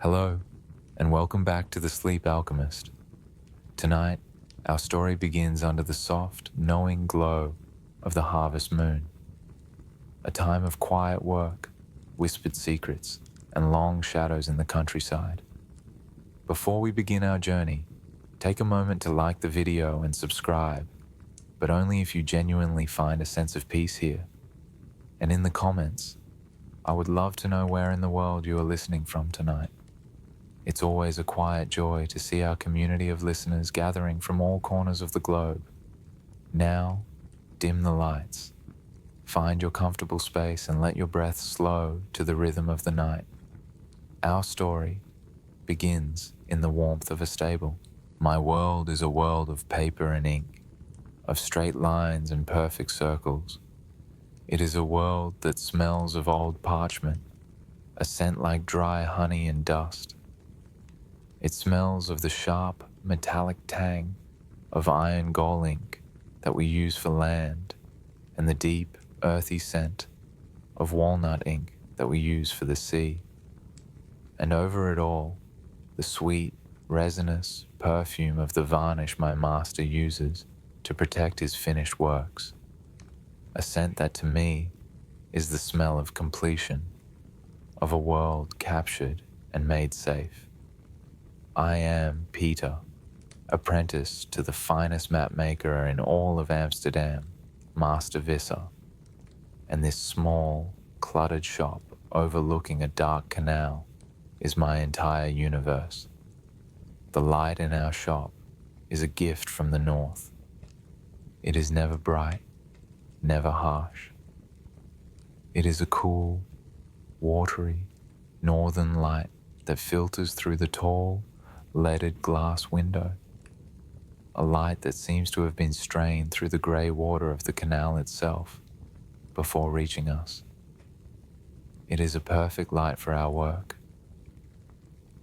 Hello, and welcome back to the Sleep Alchemist. Tonight, our story begins under the soft, knowing glow of the harvest moon. A time of quiet work, whispered secrets, and long shadows in the countryside. Before we begin our journey, take a moment to like the video and subscribe, but only if you genuinely find a sense of peace here. And in the comments, I would love to know where in the world you are listening from tonight. It's always a quiet joy to see our community of listeners gathering from all corners of the globe. Now, dim the lights. Find your comfortable space and let your breath slow to the rhythm of the night. Our story begins in the warmth of a stable. My world is a world of paper and ink, of straight lines and perfect circles. It is a world that smells of old parchment, a scent like dry honey and dust. It smells of the sharp, metallic tang of iron gall ink that we use for land, and the deep, earthy scent of walnut ink that we use for the sea. And over it all, the sweet, resinous perfume of the varnish my master uses to protect his finished works. A scent that to me is the smell of completion, of a world captured and made safe. I am Peter, apprentice to the finest mapmaker in all of Amsterdam, Master Visser, and this small, cluttered shop overlooking a dark canal is my entire universe. The light in our shop is a gift from the north. It is never bright, never harsh. It is a cool, watery, northern light that filters through the tall, leaded glass window, a light that seems to have been strained through the grey water of the canal itself before reaching us. It is a perfect light for our work.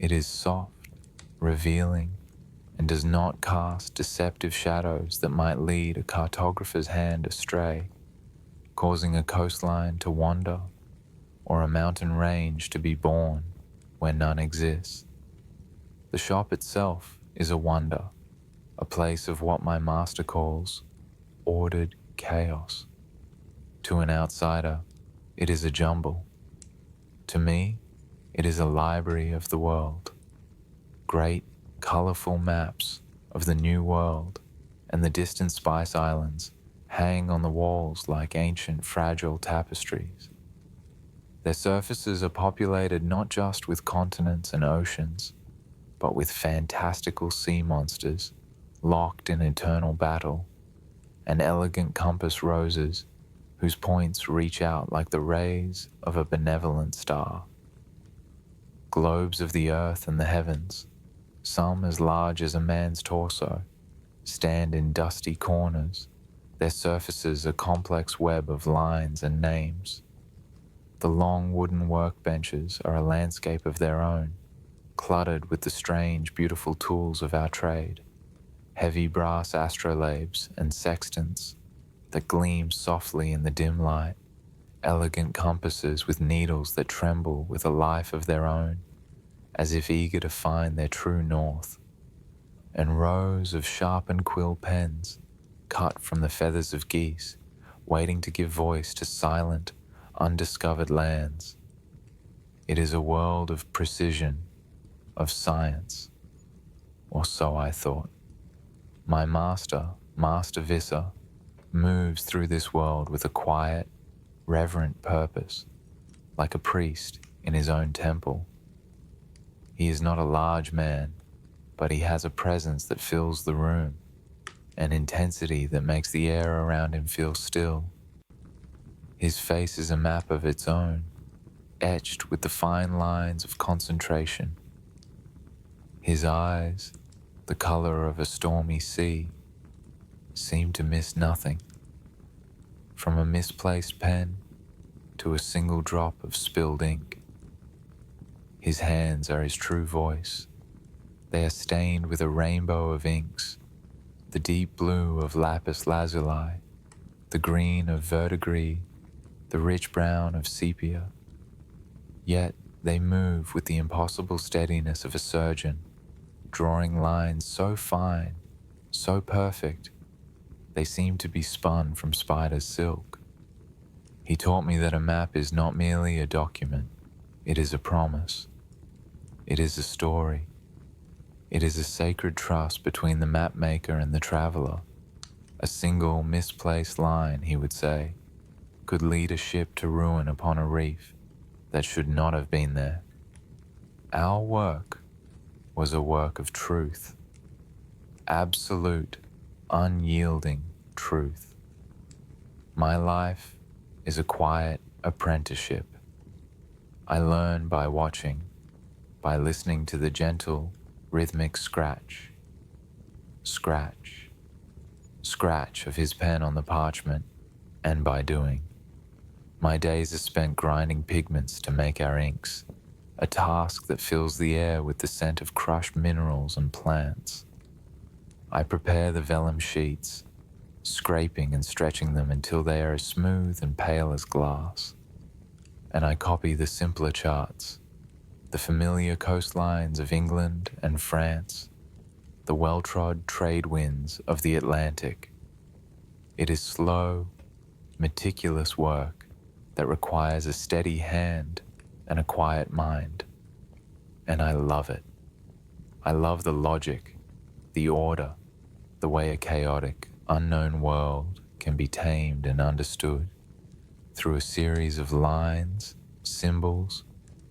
It is soft, revealing, and does not cast deceptive shadows that might lead a cartographer's hand astray, causing a coastline to wander or a mountain range to be born where none exists. The shop itself is a wonder, a place of what my master calls ordered chaos. To an outsider, it is a jumble. To me, it is a library of the world. Great, colorful maps of the new world and the distant spice islands hang on the walls like ancient, fragile tapestries. Their surfaces are populated not just with continents and oceans, but with fantastical sea monsters locked in eternal battle, and elegant compass roses whose points reach out like the rays of a benevolent star. Globes of the earth and the heavens, some as large as a man's torso, stand in dusty corners, their surfaces a complex web of lines and names. The long wooden workbenches are a landscape of their own, cluttered with the strange, beautiful tools of our trade, heavy brass astrolabes and sextants that gleam softly in the dim light, elegant compasses with needles that tremble with a life of their own, as if eager to find their true north, and rows of sharpened quill pens, cut from the feathers of geese, waiting to give voice to silent, undiscovered lands. It is a world of precision, of science, or so I thought. My master, Master Visser, moves through this world with a quiet, reverent purpose, like a priest in his own temple. He is not a large man, but he has a presence that fills the room, an intensity that makes the air around him feel still. His face is a map of its own, etched with the fine lines of concentration. His eyes, the color of a stormy sea, seem to miss nothing. From a misplaced pen to a single drop of spilled ink. His hands are his true voice. They are stained with a rainbow of inks, the deep blue of lapis lazuli, the green of verdigris, the rich brown of sepia. Yet They move with the impossible steadiness of a surgeon, drawing lines so fine, so perfect, they seem to be spun from spider's silk. He taught me that a map is not merely a document, it is a promise. It is a story. It is a sacred trust between the mapmaker and the traveler. A single misplaced line, he would say, could lead a ship to ruin upon a reef that should not have been there. Our work was a work of truth, absolute, unyielding truth. My life is a quiet apprenticeship. I learn by watching, by listening to the gentle, rhythmic scratch, scratch, scratch of his pen on the parchment, and by doing. My days are spent grinding pigments to make our inks, a task that fills the air with the scent of crushed minerals and plants. I prepare the vellum sheets, scraping and stretching them until they are as smooth and pale as glass. And I copy the simpler charts, the familiar coastlines of England and France, the well-trod trade winds of the Atlantic. It is slow, meticulous work that requires a steady hand and a quiet mind. And I love it. I love the logic, the order, the way a chaotic, unknown world can be tamed and understood through a series of lines, symbols,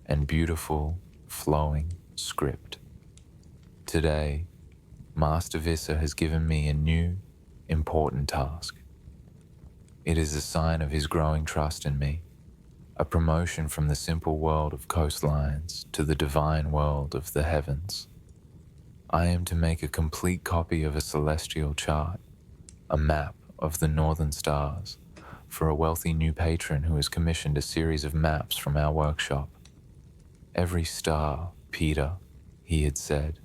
and beautiful, flowing script. Today, Master Vissa has given me a new, important task. It is a sign of his growing trust in me, a promotion from the simple world of coastlines to the divine world of the heavens. I am to make a complete copy of a celestial chart, a map of the northern stars, for a wealthy new patron who has commissioned a series of maps from our workshop. Every star, Peter, he had said,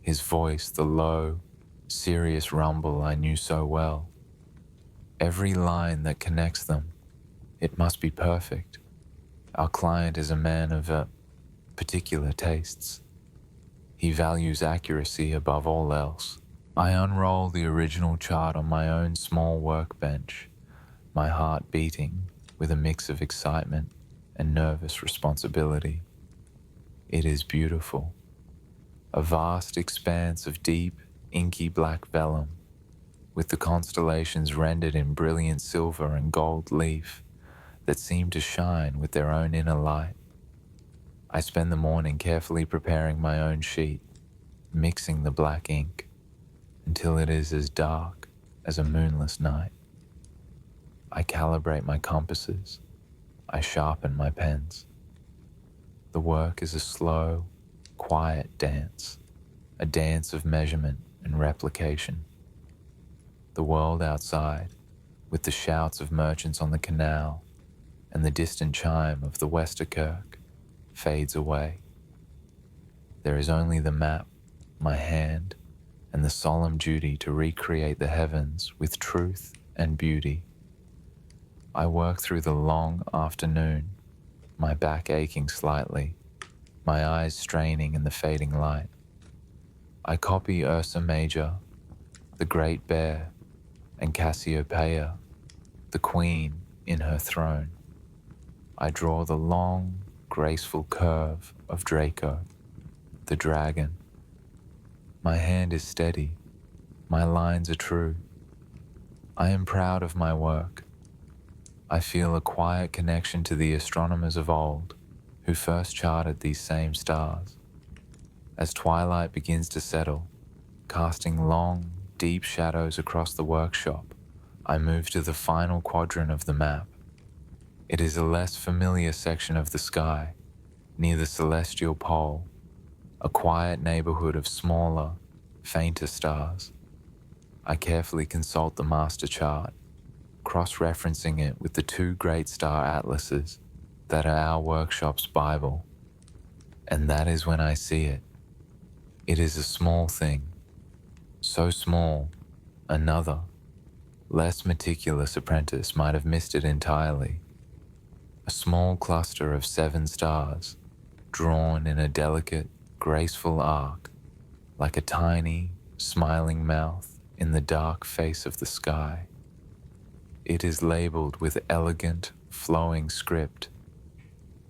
his voice the low, serious rumble I knew so well. Every line that connects them, it must be perfect. Our client is a man of particular tastes. He values accuracy above all else. I unroll the original chart on my own small workbench, my heart beating with a mix of excitement and nervous responsibility. It is beautiful. A vast expanse of deep, inky black vellum, with the constellations rendered in brilliant silver and gold leaf that seem to shine with their own inner light. I spend the morning carefully preparing my own sheet, mixing the black ink until it is as dark as a moonless night. I calibrate my compasses. I sharpen my pens. The work is a slow, quiet dance, a dance of measurement and replication. The world outside, with the shouts of merchants on the canal and the distant chime of the Westerkirk, fades away. There is only the map, my hand, and the solemn duty to recreate the heavens with truth and beauty. I work through the long afternoon, my back aching slightly, my eyes straining in the fading light. I copy Ursa Major, the Great Bear, and Cassiopeia, the Queen in her throne. I draw the long, graceful curve of Draco, the dragon. My hand is steady, my lines are true. I am proud of my work. I feel a quiet connection to the astronomers of old who first charted these same stars. As twilight begins to settle, casting long, deep shadows across the workshop, I move to the final quadrant of the map. It is a less familiar section of the sky, near the celestial pole, a quiet neighborhood of smaller, fainter stars. I carefully consult the master chart, cross-referencing it with the two great star atlases that are our workshop's Bible. And that is when I see it. It is a small thing, so small, another, less meticulous apprentice might have missed it entirely. A small cluster of 7 stars, drawn in a delicate, graceful arc, like a tiny, smiling mouth in the dark face of the sky. It is labeled with elegant, flowing script.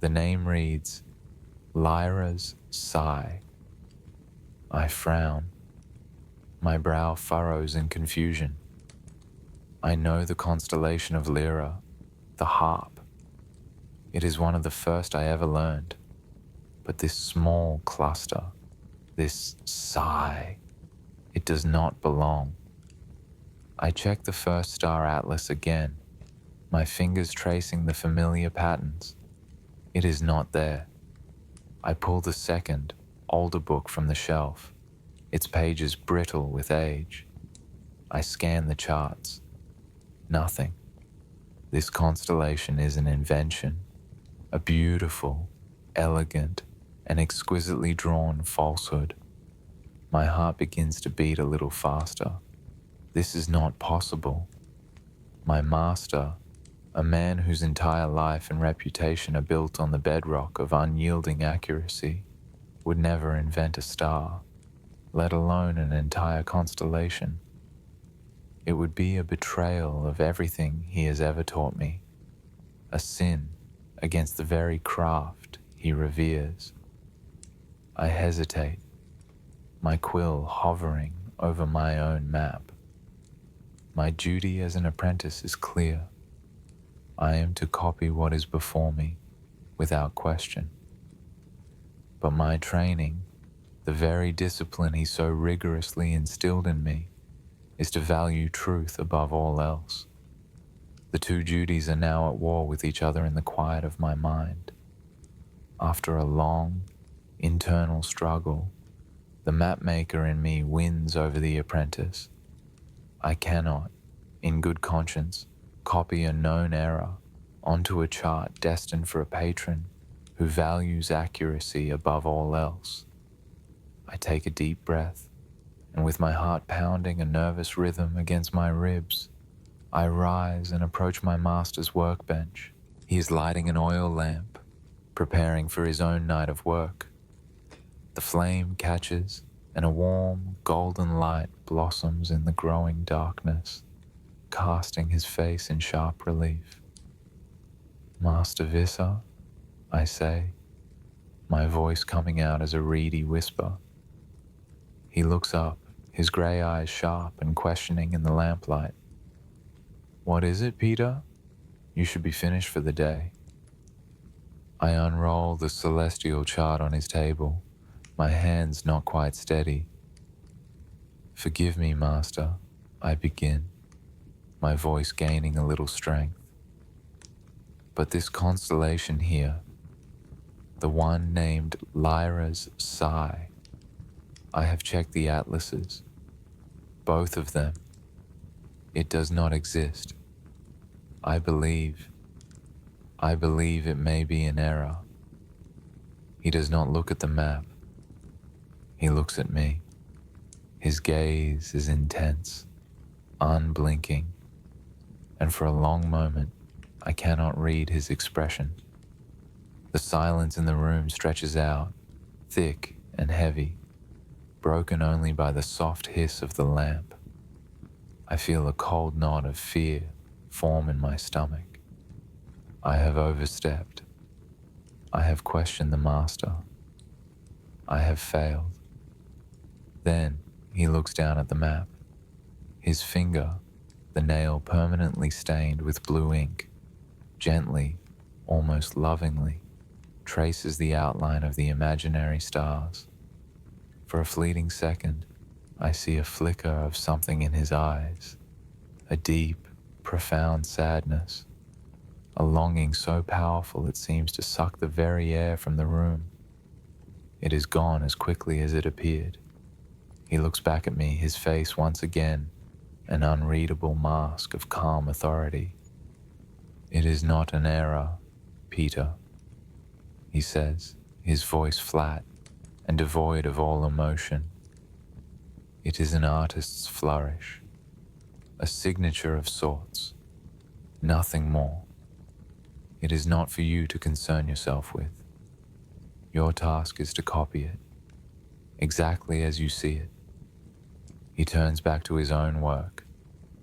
The name reads, Lyra's Sigh. I frown. My brow furrows in confusion. I know the constellation of Lyra, the harp. It is one of the first I ever learned. But this small cluster, this sigh, it does not belong. I check the first star atlas again, my fingers tracing the familiar patterns. It is not there. I pull the second, older book from the shelf, its pages brittle with age. I scan the charts. Nothing. This constellation is an invention, a beautiful, elegant, and exquisitely drawn falsehood. My heart begins to beat a little faster. This is not possible. My master, a man whose entire life and reputation are built on the bedrock of unyielding accuracy, would never invent a star, let alone an entire constellation. It would be a betrayal of everything he has ever taught me, a sin against the very craft he reveres. I hesitate, my quill hovering over my own map. My duty as an apprentice is clear. I am to copy what is before me, without question. But my training, the very discipline he so rigorously instilled in me, is to value truth above all else. The two duties are now at war with each other in the quiet of my mind. After a long, internal struggle, the mapmaker in me wins over the apprentice. I cannot, in good conscience, copy a known error onto a chart destined for a patron who values accuracy above all else. I take a deep breath, and with my heart pounding a nervous rhythm against my ribs, I rise and approach my master's workbench. He is lighting an oil lamp, preparing for his own night of work. The flame catches, and a warm, golden light blossoms in the growing darkness, casting his face in sharp relief. Master Visser, I say, my voice coming out as a reedy whisper. He looks up, his grey eyes sharp and questioning in the lamplight. What is it, Peter? You should be finished for the day. I unroll the celestial chart on his table, my hands not quite steady. Forgive me, Master, I begin, my voice gaining a little strength. But this constellation here, the one named Lyra's Sigh, I have checked the atlases, both of them. It does not exist. I believe it may be an error. He does not look at the map. He looks at me. His gaze is intense, unblinking, and for a long moment, I cannot read his expression. The silence in the room stretches out, thick and heavy, broken only by the soft hiss of the lamp. I feel a cold knot of fear form in my stomach. I have overstepped. I have questioned the master. I have failed. Then he looks down at the map. His finger, the nail permanently stained with blue ink, gently, almost lovingly, traces the outline of the imaginary stars. For a fleeting second, I see a flicker of something in his eyes, a deep, profound sadness, a longing so powerful it seems to suck the very air from the room. It is gone as quickly as it appeared. He looks back at me, his face once again an unreadable mask of calm authority. It is not an error, Peter, he says, his voice flat and devoid of all emotion. It is an artist's flourish, a signature of sorts, nothing more. It is not for you to concern yourself with. Your task is to copy it, exactly as you see it. He turns back to his own work,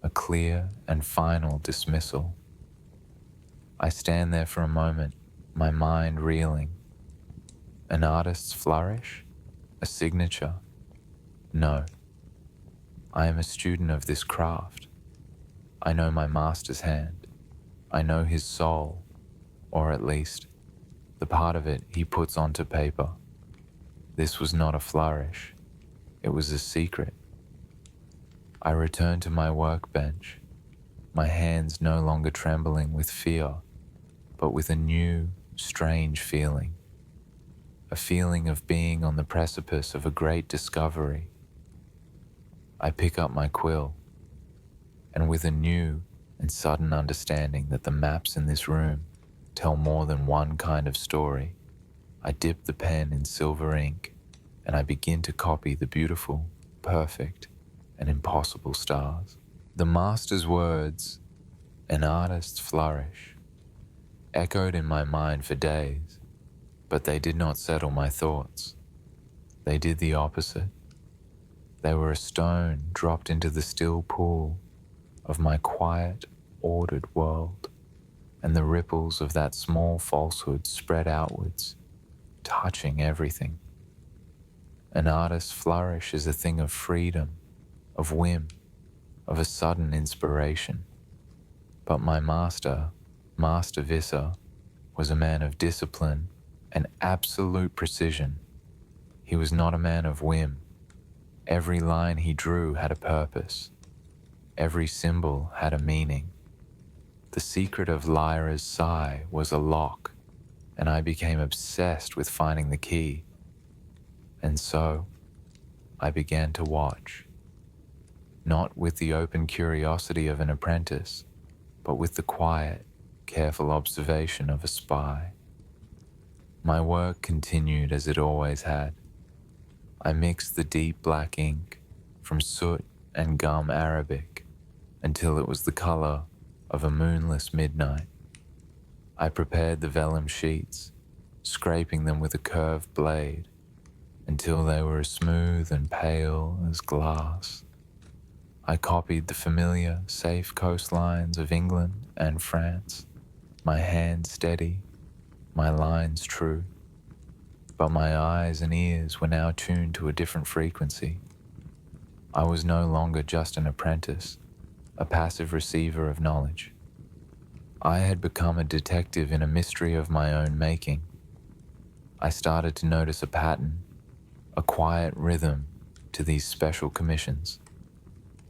a clear and final dismissal. I stand there for a moment, my mind reeling. An artist's flourish? A signature? No. I am a student of this craft. I know my master's hand. I know his soul, or at least, the part of it he puts onto paper. This was not a flourish. It was a secret. I return to my workbench, my hands no longer trembling with fear, but with a new, strange feeling. A feeling of being on the precipice of a great discovery. I pick up my quill, and with a new and sudden understanding that the maps in this room tell more than one kind of story, I dip the pen in silver ink, and I begin to copy the beautiful, perfect, and impossible stars. The master's words, an artist's flourish, echoed in my mind for days, but they did not settle my thoughts. They did the opposite. They were a stone dropped into the still pool of my quiet, ordered world, and the ripples of that small falsehood spread outwards, touching everything. An artist's flourish is a thing of freedom, of whim, of a sudden inspiration. But my master, Master Visser, was a man of discipline and absolute precision. He was not a man of whim. Every line he drew had a purpose. Every symbol had a meaning. The secret of Lyra's sigh was a lock, and I became obsessed with finding the key. And so, I began to watch, not with the open curiosity of an apprentice, but with the quiet, careful observation of a spy. My work continued as it always had. I mixed the deep black ink from soot and gum arabic until it was the color of a moonless midnight. I prepared the vellum sheets, scraping them with a curved blade until they were as smooth and pale as glass. I copied the familiar, safe coastlines of England and France, my hand steady, my lines true. But my eyes and ears were now tuned to a different frequency. I was no longer just an apprentice, a passive receiver of knowledge. I had become a detective in a mystery of my own making. I started to notice a pattern, a quiet rhythm to these special commissions.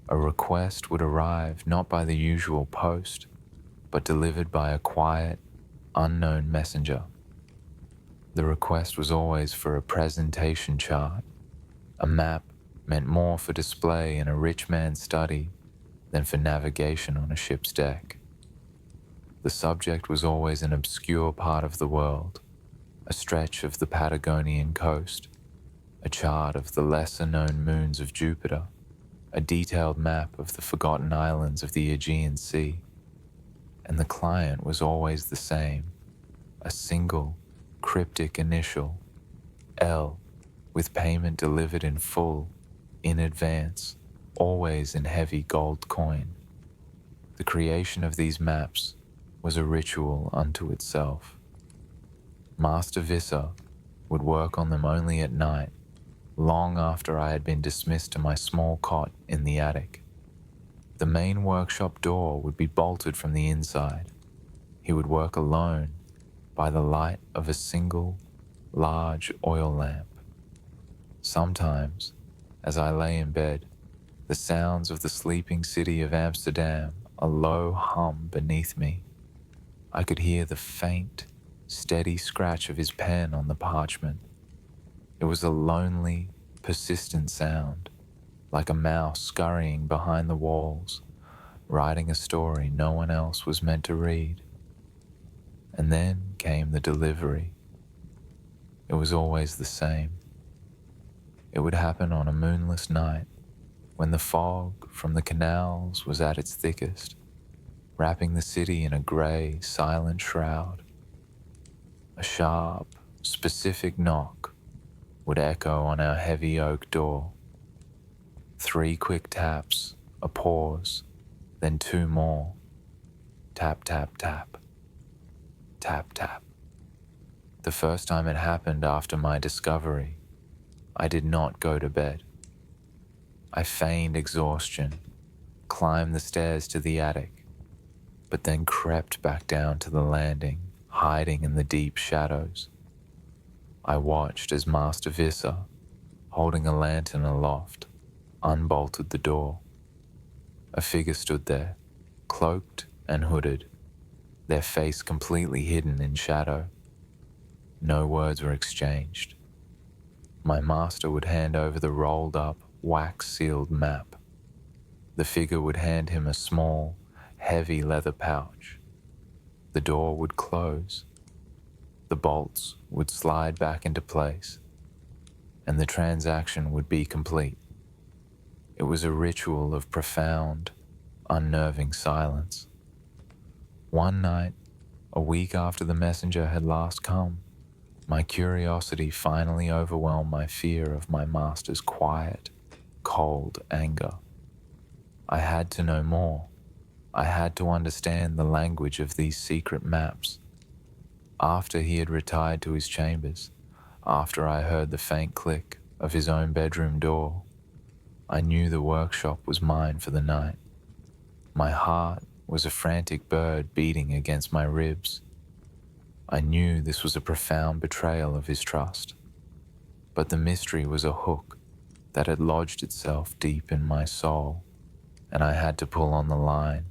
A request would arrive not by the usual post, but delivered by a quiet, unknown messenger. The request was always for a presentation chart, a map meant more for display in a rich man's study than for navigation on a ship's deck. The subject was always an obscure part of the world, a stretch of the Patagonian coast, a chart of the lesser-known moons of Jupiter, a detailed map of the forgotten islands of the Aegean Sea. And the client was always the same, a single, cryptic initial, L, with payment delivered in full, in advance, always in heavy gold coin. The creation of these maps was a ritual unto itself. Master Visser would work on them only at night, long after I had been dismissed to my small cot in the attic. The main workshop door would be bolted from the inside. He would work alone by the light of a single, large oil lamp. Sometimes, as I lay in bed, the sounds of the sleeping city of Amsterdam, a low hum beneath me. I could hear the faint, steady scratch of his pen on the parchment. It was a lonely, persistent sound, like a mouse scurrying behind the walls, writing a story no one else was meant to read. And then came the delivery. It was always the same. It would happen on a moonless night, when the fog from the canals was at its thickest, wrapping the city in a grey, silent shroud. A sharp, specific knock would echo on our heavy oak door. 3 quick taps, a pause, then 2 more. Tap, tap, tap. Tap, tap. The first time it happened after my discovery, I did not go to bed. I feigned exhaustion, climbed the stairs to the attic, but then crept back down to the landing, hiding in the deep shadows. I watched as Master Visser, holding a lantern aloft, unbolted the door. A figure stood there, cloaked and hooded, their face completely hidden in shadow. No words were exchanged. My master would hand over the rolled-up, wax-sealed map. The figure would hand him a small, heavy leather pouch. The door would close. The bolts would slide back into place, and the transaction would be complete. It was a ritual of profound, unnerving silence. One night, a week after the messenger had last come, my curiosity finally overwhelmed my fear of my master's quiet, cold anger. I had to know more. I had to understand the language of these secret maps. After he had retired to his chambers, after I heard the faint click of his own bedroom door, I knew the workshop was mine for the night. My heart was a frantic bird beating against my ribs. I knew this was a profound betrayal of his trust, but the mystery was a hook that had lodged itself deep in my soul, and I had to pull on the line.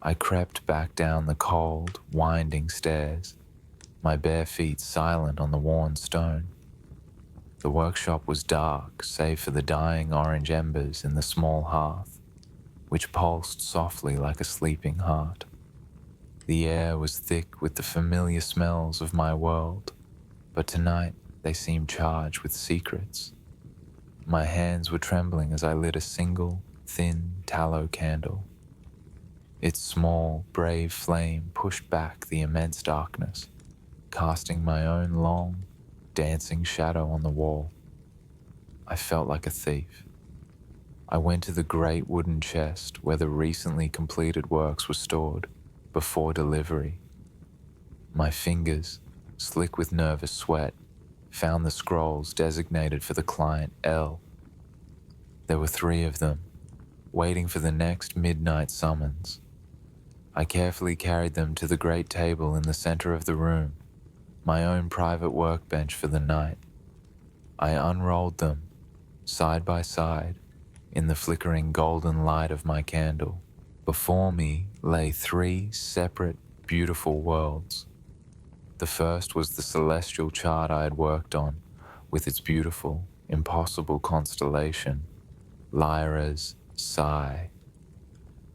I crept back down the cold, winding stairs, my bare feet silent on the worn stone. The workshop was dark, save for the dying orange embers in the small hearth, which pulsed softly like a sleeping heart. The air was thick with the familiar smells of my world, but tonight they seemed charged with secrets. My hands were trembling as I lit a single, thin tallow candle. Its small, brave flame pushed back the immense darkness, casting my own long, dancing shadow on the wall. I felt like a thief. I went to the great wooden chest where the recently completed works were stored before delivery. My fingers, slick with nervous sweat, found the scrolls designated for the client L. There were 3 of them, waiting for the next midnight summons. I carefully carried them to the great table in the center of the room, my own private workbench for the night. I unrolled them, side by side, in the flickering golden light of my candle. Before me lay 3 separate, beautiful worlds. The first was the celestial chart I had worked on, with its beautiful, impossible constellation, Lyra's Sigh.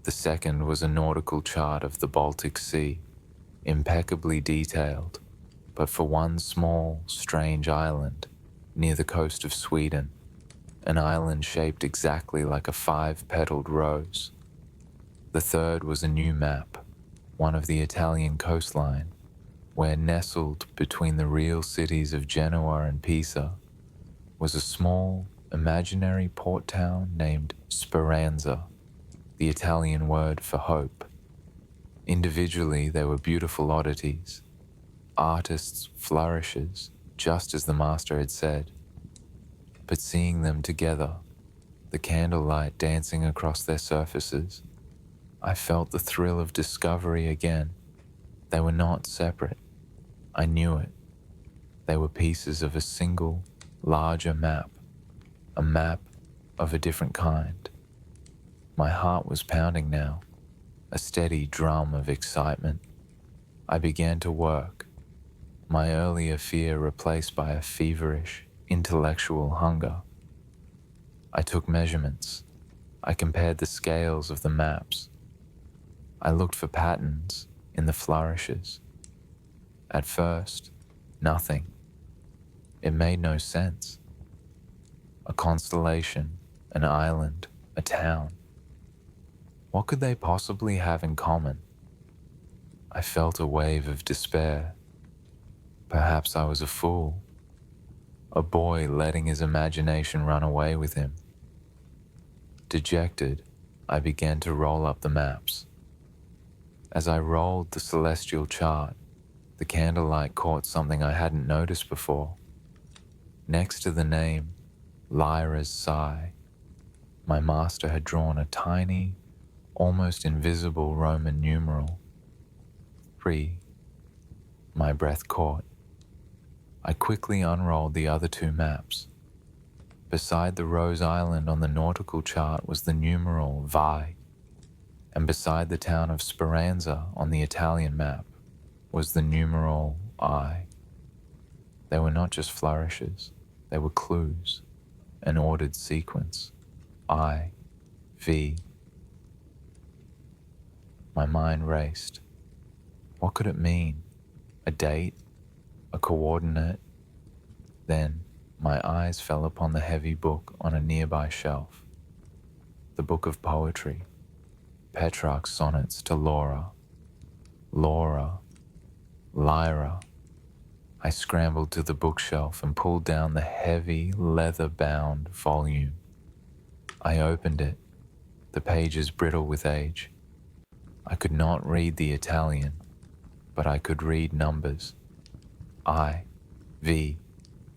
The second was a nautical chart of the Baltic Sea, impeccably detailed, but for one small, strange island near the coast of Sweden, an island shaped exactly like a 5-petaled rose. The third was a new map, one of the Italian coastline, where nestled between the real cities of Genoa and Pisa was a small, imaginary port town named Speranza, the Italian word for hope. Individually, they were beautiful oddities, artists' flourishes, just as the master had said. But seeing them together, the candlelight dancing across their surfaces, I felt the thrill of discovery again. They were not separate. I knew it. They were pieces of a single, larger map, a map of a different kind. My heart was pounding now, a steady drum of excitement. I began to work, my earlier fear replaced by a feverish, intellectual hunger. I took measurements. I compared the scales of the maps. I looked for patterns in the flourishes. At first, nothing. It made no sense. A constellation, an island, a town. What could they possibly have in common? I felt a wave of despair. Perhaps I was a fool, a boy letting his imagination run away with him. Dejected, I began to roll up the maps. As I rolled the celestial chart, the candlelight caught something I hadn't noticed before. Next to the name, Lyra's Sigh, my master had drawn a tiny, almost invisible Roman numeral. 3. My breath caught. I quickly unrolled the other two maps. Beside the Rose Island on the nautical chart was the numeral Vi, and beside the town of Speranza on the Italian map was the numeral I. They were not just flourishes, they were clues, an ordered sequence. I, V. My mind raced. What could it mean? A date? A coordinate? Then my eyes fell upon the heavy book on a nearby shelf. The book of poetry, Petrarch's sonnets to Laura. Laura, Lyra. I scrambled to the bookshelf and pulled down the heavy, leather-bound volume. I opened it, the pages brittle with age. I could not read the Italian, but I could read numbers. I, V,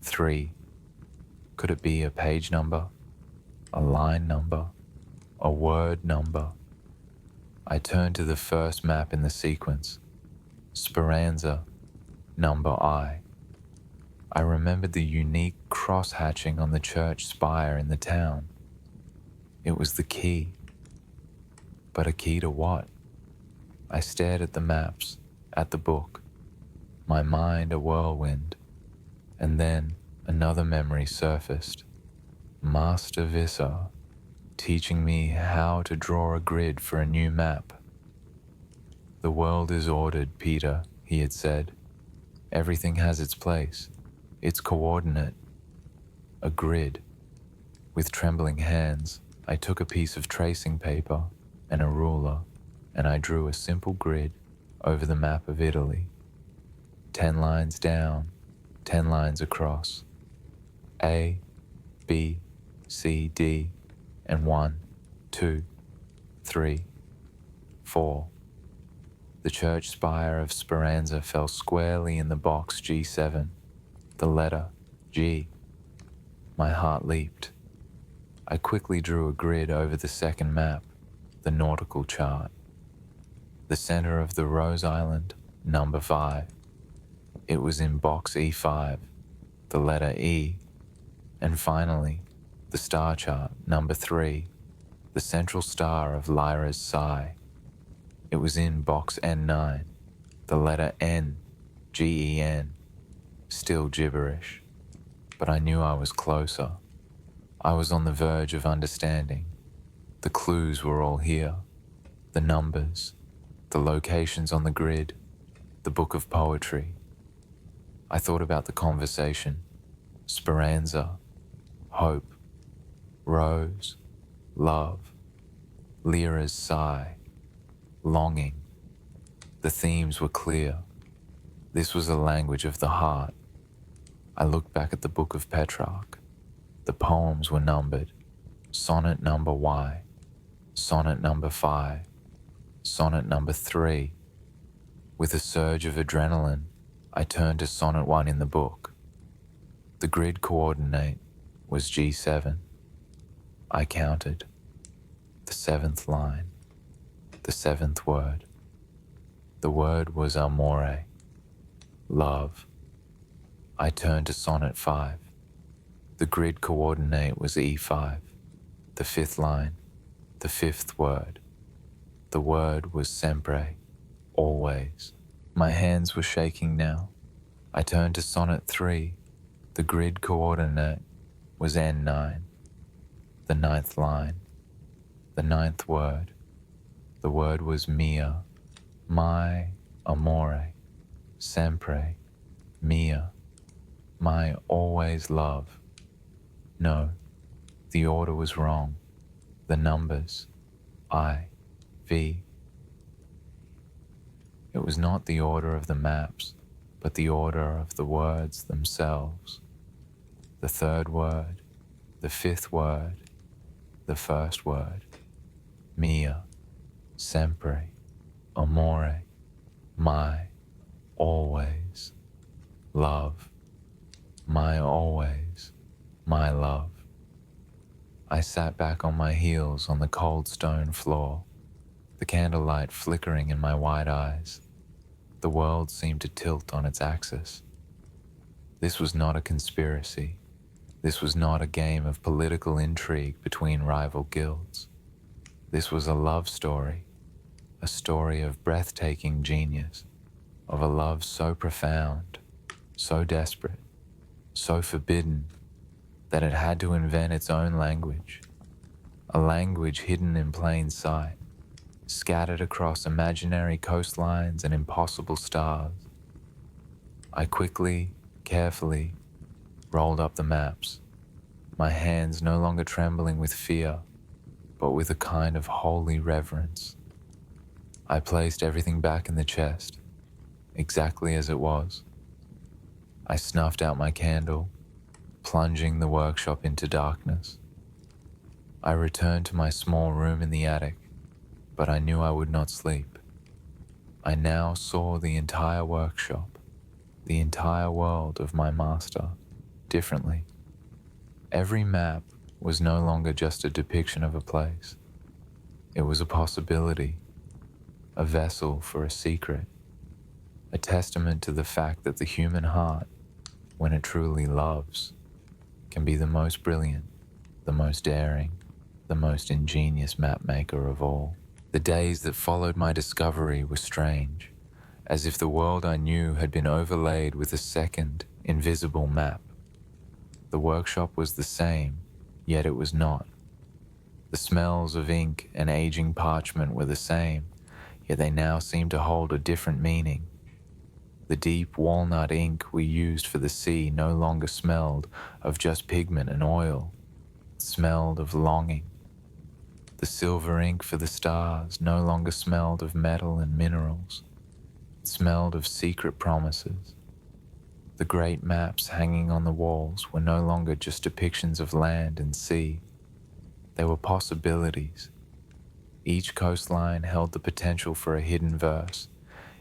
3. Could it be a page number, a line number, a word number? I turned to the first map in the sequence, Speranza, number I. I remembered the unique cross-hatching on the church spire in the town. It was the key. But a key to what? I stared at the maps, at the book, my mind a whirlwind, and then another memory surfaced. Master Visser teaching me how to draw a grid for a new map. The world is ordered, Peter, he had said. Everything has its place, its coordinate, a grid. With trembling hands, I took a piece of tracing paper and a ruler, and I drew a simple grid over the map of Italy. 10 lines down, 10 lines across. A, B, C, D, and 1, 2, 3, 4. The church spire of Speranza fell squarely in the box G7, the letter G. My heart leaped. I quickly drew a grid over the second map, the nautical chart. The center of the Rose Island, number 5. It was in box E5, the letter E. And finally, the star chart, number 3, the central star of Lyra's Sigh. It was in box N9, the letter N, G-E-N. Still gibberish, but I knew I was closer. I was on the verge of understanding. The clues were all here. The numbers, the locations on the grid, the book of poetry. I thought about the conversation. Speranza, hope, rose, love, Lyra's sigh, longing. The themes were clear. This was a language of the heart. I looked back at the book of Petrarch. The poems were numbered. Sonnet number Y, sonnet number 5, sonnet number 3. With a surge of adrenaline, I turned to sonnet 1 in the book. The grid coordinate was G7. I counted. The 7th line, the 7th word. The word was amore, love. I turned to sonnet 5. The grid coordinate was E5, the 5th line, the 5th word. The word was sempre, always. My hands were shaking now. I turned to sonnet 3. The grid coordinate was N9, the 9th line, the 9th word. The word was mia, my amore, sempre, mia, my always love. No, the order was wrong. The numbers, I, V. It was not the order of the maps, but the order of the words themselves. The third word, the fifth word, the first word. Mia, sempre, amore, my, always, love, my always, my love. I sat back on my heels on the cold stone floor, the candlelight flickering in my wide eyes. The world seemed to tilt on its axis. This was not a conspiracy. This was not a game of political intrigue between rival guilds. This was a love story, a story of breathtaking genius, of a love so profound, so desperate, so forbidden, that it had to invent its own language, a language hidden in plain sight, scattered across imaginary coastlines and impossible stars. I quickly, carefully, rolled up the maps, my hands no longer trembling with fear, but with a kind of holy reverence. I placed everything back in the chest, exactly as it was. I snuffed out my candle, plunging the workshop into darkness. I returned to my small room in the attic, but I knew I would not sleep. I now saw the entire workshop, the entire world of my master, differently. Every map was no longer just a depiction of a place. It was a possibility, a vessel for a secret, a testament to the fact that the human heart, when it truly loves, can be the most brilliant, the most daring, the most ingenious mapmaker of all. The days that followed my discovery were strange, as if the world I knew had been overlaid with a second, invisible map. The workshop was the same, yet it was not. The smells of ink and aging parchment were the same, yet they now seemed to hold a different meaning. The deep walnut ink we used for the sea no longer smelled of just pigment and oil. It smelled of longing. The silver ink for the stars no longer smelled of metal and minerals. It smelled of secret promises. The great maps hanging on the walls were no longer just depictions of land and sea. They were possibilities. Each coastline held the potential for a hidden verse,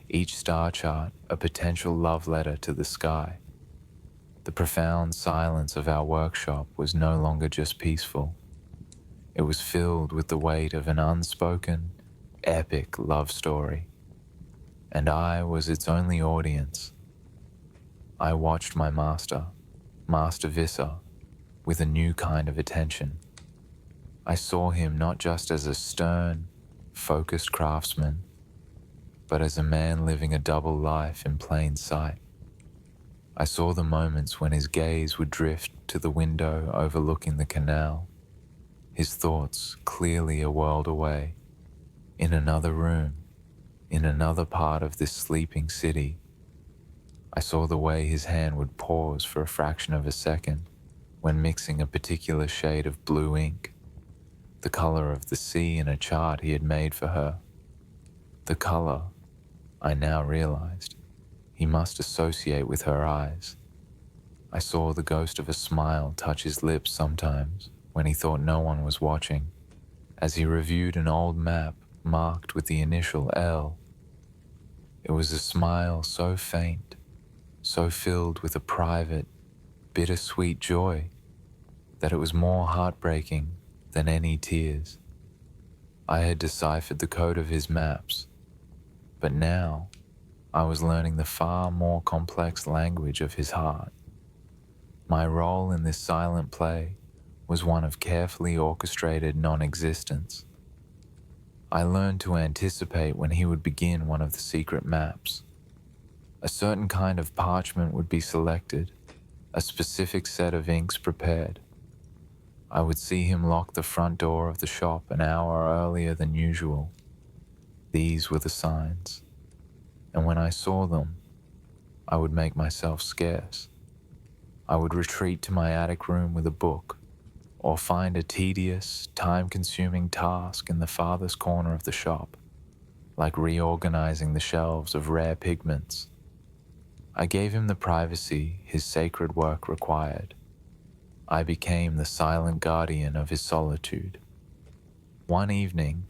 each star chart a potential love letter to the sky. The profound silence of our workshop was no longer just peaceful. It was filled with the weight of an unspoken, epic love story. And I was its only audience. I watched my master, Master Visser, with a new kind of attention. I saw him not just as a stern, focused craftsman, but as a man living a double life in plain sight. I saw the moments when his gaze would drift to the window overlooking the canal, his thoughts clearly a world away, in another room, in another part of this sleeping city. I saw the way his hand would pause for a fraction of a second when mixing a particular shade of blue ink, the color of the sea in a chart he had made for her. The color, I now realized, he must associate with her eyes. I saw the ghost of a smile touch his lips sometimes when he thought no one was watching, as he reviewed an old map marked with the initial L. It was a smile so faint, so filled with a private, bittersweet joy, that it was more heartbreaking than any tears. I had deciphered the code of his maps, but now I was learning the far more complex language of his heart. My role in this silent play was one of carefully orchestrated non-existence. I learned to anticipate when he would begin one of the secret maps. A certain kind of parchment would be selected, a specific set of inks prepared. I would see him lock the front door of the shop an hour earlier than usual. These were the signs, and when I saw them, I would make myself scarce. I would retreat to my attic room with a book, or find a tedious, time-consuming task in the farthest corner of the shop, like reorganizing the shelves of rare pigments. I gave him the privacy his sacred work required. I became the silent guardian of his solitude. One evening,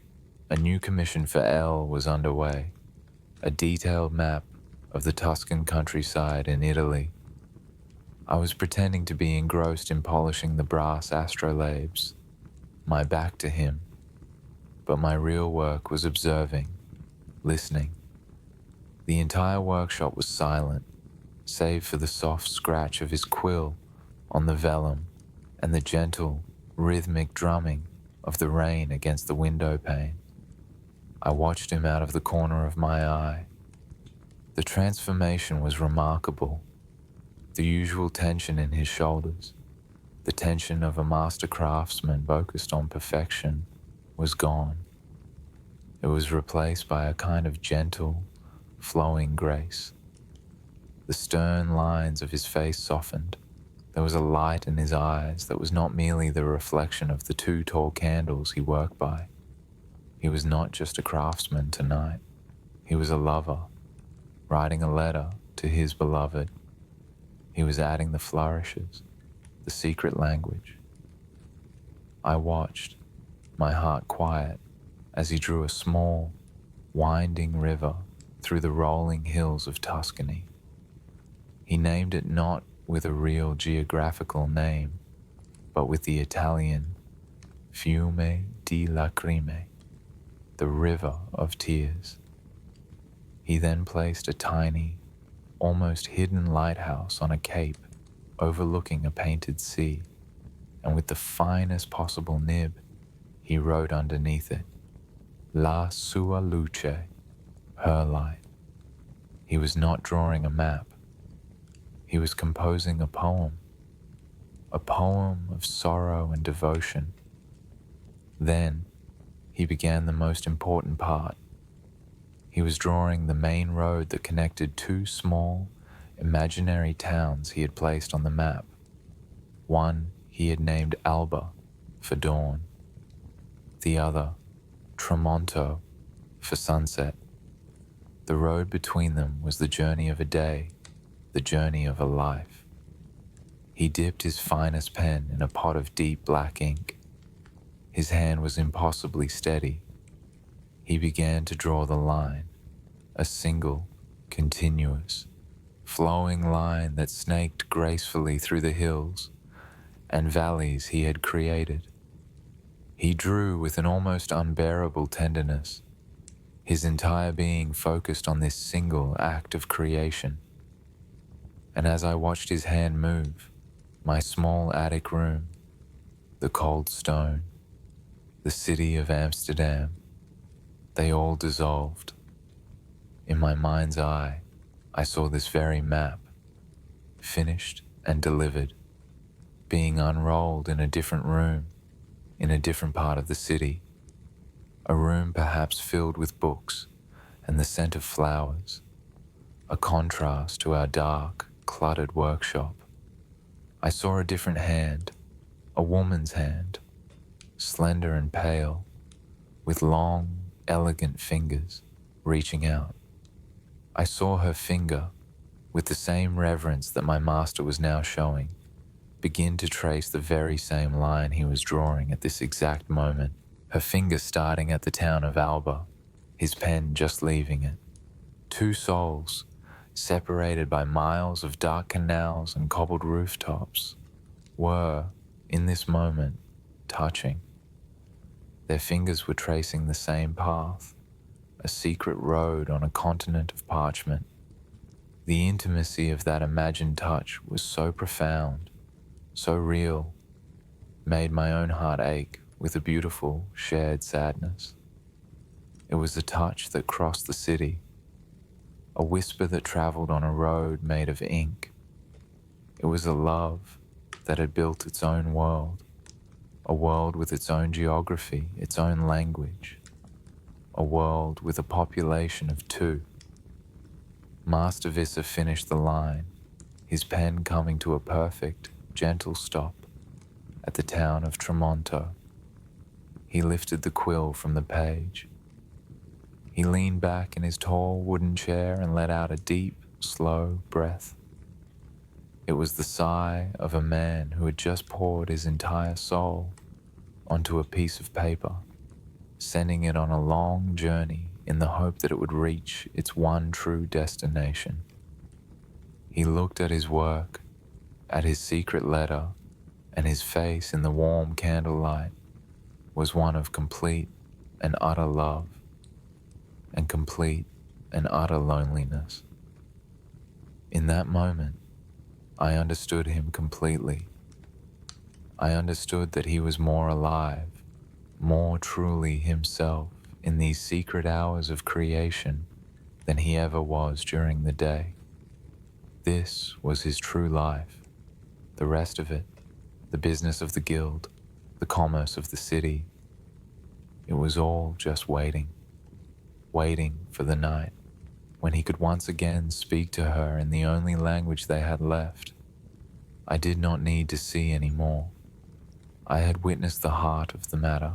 a new commission for L was underway, a detailed map of the Tuscan countryside in Italy. I was pretending to be engrossed in polishing the brass astrolabes, my back to him, but my real work was observing, listening. The entire workshop was silent, save for the soft scratch of his quill on the vellum and the gentle, rhythmic drumming of the rain against the window pane. I watched him out of the corner of my eye. The transformation was remarkable. The usual tension in his shoulders, the tension of a master craftsman focused on perfection, was gone. It was replaced by a kind of gentle, flowing grace. The stern lines of his face softened. There was a light in his eyes that was not merely the reflection of the 2 tall candles he worked by. He was not just a craftsman tonight. He was a lover, writing a letter to his beloved. He was adding the flourishes, the secret language. I watched, my heart quiet, as he drew a small, winding river through the rolling hills of Tuscany. He named it not with a real geographical name, but with the Italian Fiume di Lacrime, the river of tears. He then placed a tiny, almost hidden lighthouse on a cape overlooking a painted sea, and with the finest possible nib, he wrote underneath it, La sua luce, her light. He was not drawing a map. He was composing a poem of sorrow and devotion. Then he began the most important part. He was drawing the main road that connected 2 small, imaginary towns he had placed on the map. One he had named Alba, for dawn. The other, Tramonto, for sunset. The road between them was the journey of a day, the journey of a life. He dipped his finest pen in a pot of deep black ink. His hand was impossibly steady. He began to draw the line, a single, continuous, flowing line that snaked gracefully through the hills and valleys he had created. He drew with an almost unbearable tenderness, his entire being focused on this single act of creation. And as I watched his hand move, my small attic room, the cold stone, the city of Amsterdam, they all dissolved. In my mind's eye, I saw this very map, finished and delivered, being unrolled in a different room, in a different part of the city, a room perhaps filled with books and the scent of flowers, a contrast to our dark, cluttered workshop. I saw a different hand, a woman's hand, slender and pale, with long, elegant fingers reaching out. I saw her finger, with the same reverence that my master was now showing, begin to trace the very same line he was drawing at this exact moment, her finger starting at the town of Alba, his pen just leaving it. 2 souls, separated by miles of dark canals and cobbled rooftops, were, in this moment, touching. Their fingers were tracing the same path, a secret road on a continent of parchment. The intimacy of that imagined touch was so profound, so real, made my own heart ache with a beautiful, shared sadness. It was a touch that crossed the city, a whisper that traveled on a road made of ink. It was a love that had built its own world, a world with its own geography, its own language, a world with a population of 2. Master Visser finished the line, his pen coming to a perfect, gentle stop at the town of Tramonto. He lifted the quill from the page. He leaned back in his tall wooden chair and let out a deep, slow breath. It was the sigh of a man who had just poured his entire soul onto a piece of paper, sending it on a long journey in the hope that it would reach its one true destination. He looked at his work, at his secret letter, and his face in the warm candlelight was one of complete and utter love and complete and utter loneliness. In that moment, I understood him completely. I understood that he was more alive, more truly himself in these secret hours of creation than he ever was during the day. This was his true life. The rest of it, the business of the guild, the commerce of the city, it was all just waiting for the night when he could once again speak to her in the only language they had left. I did not need to see any more. I had witnessed the heart of the matter.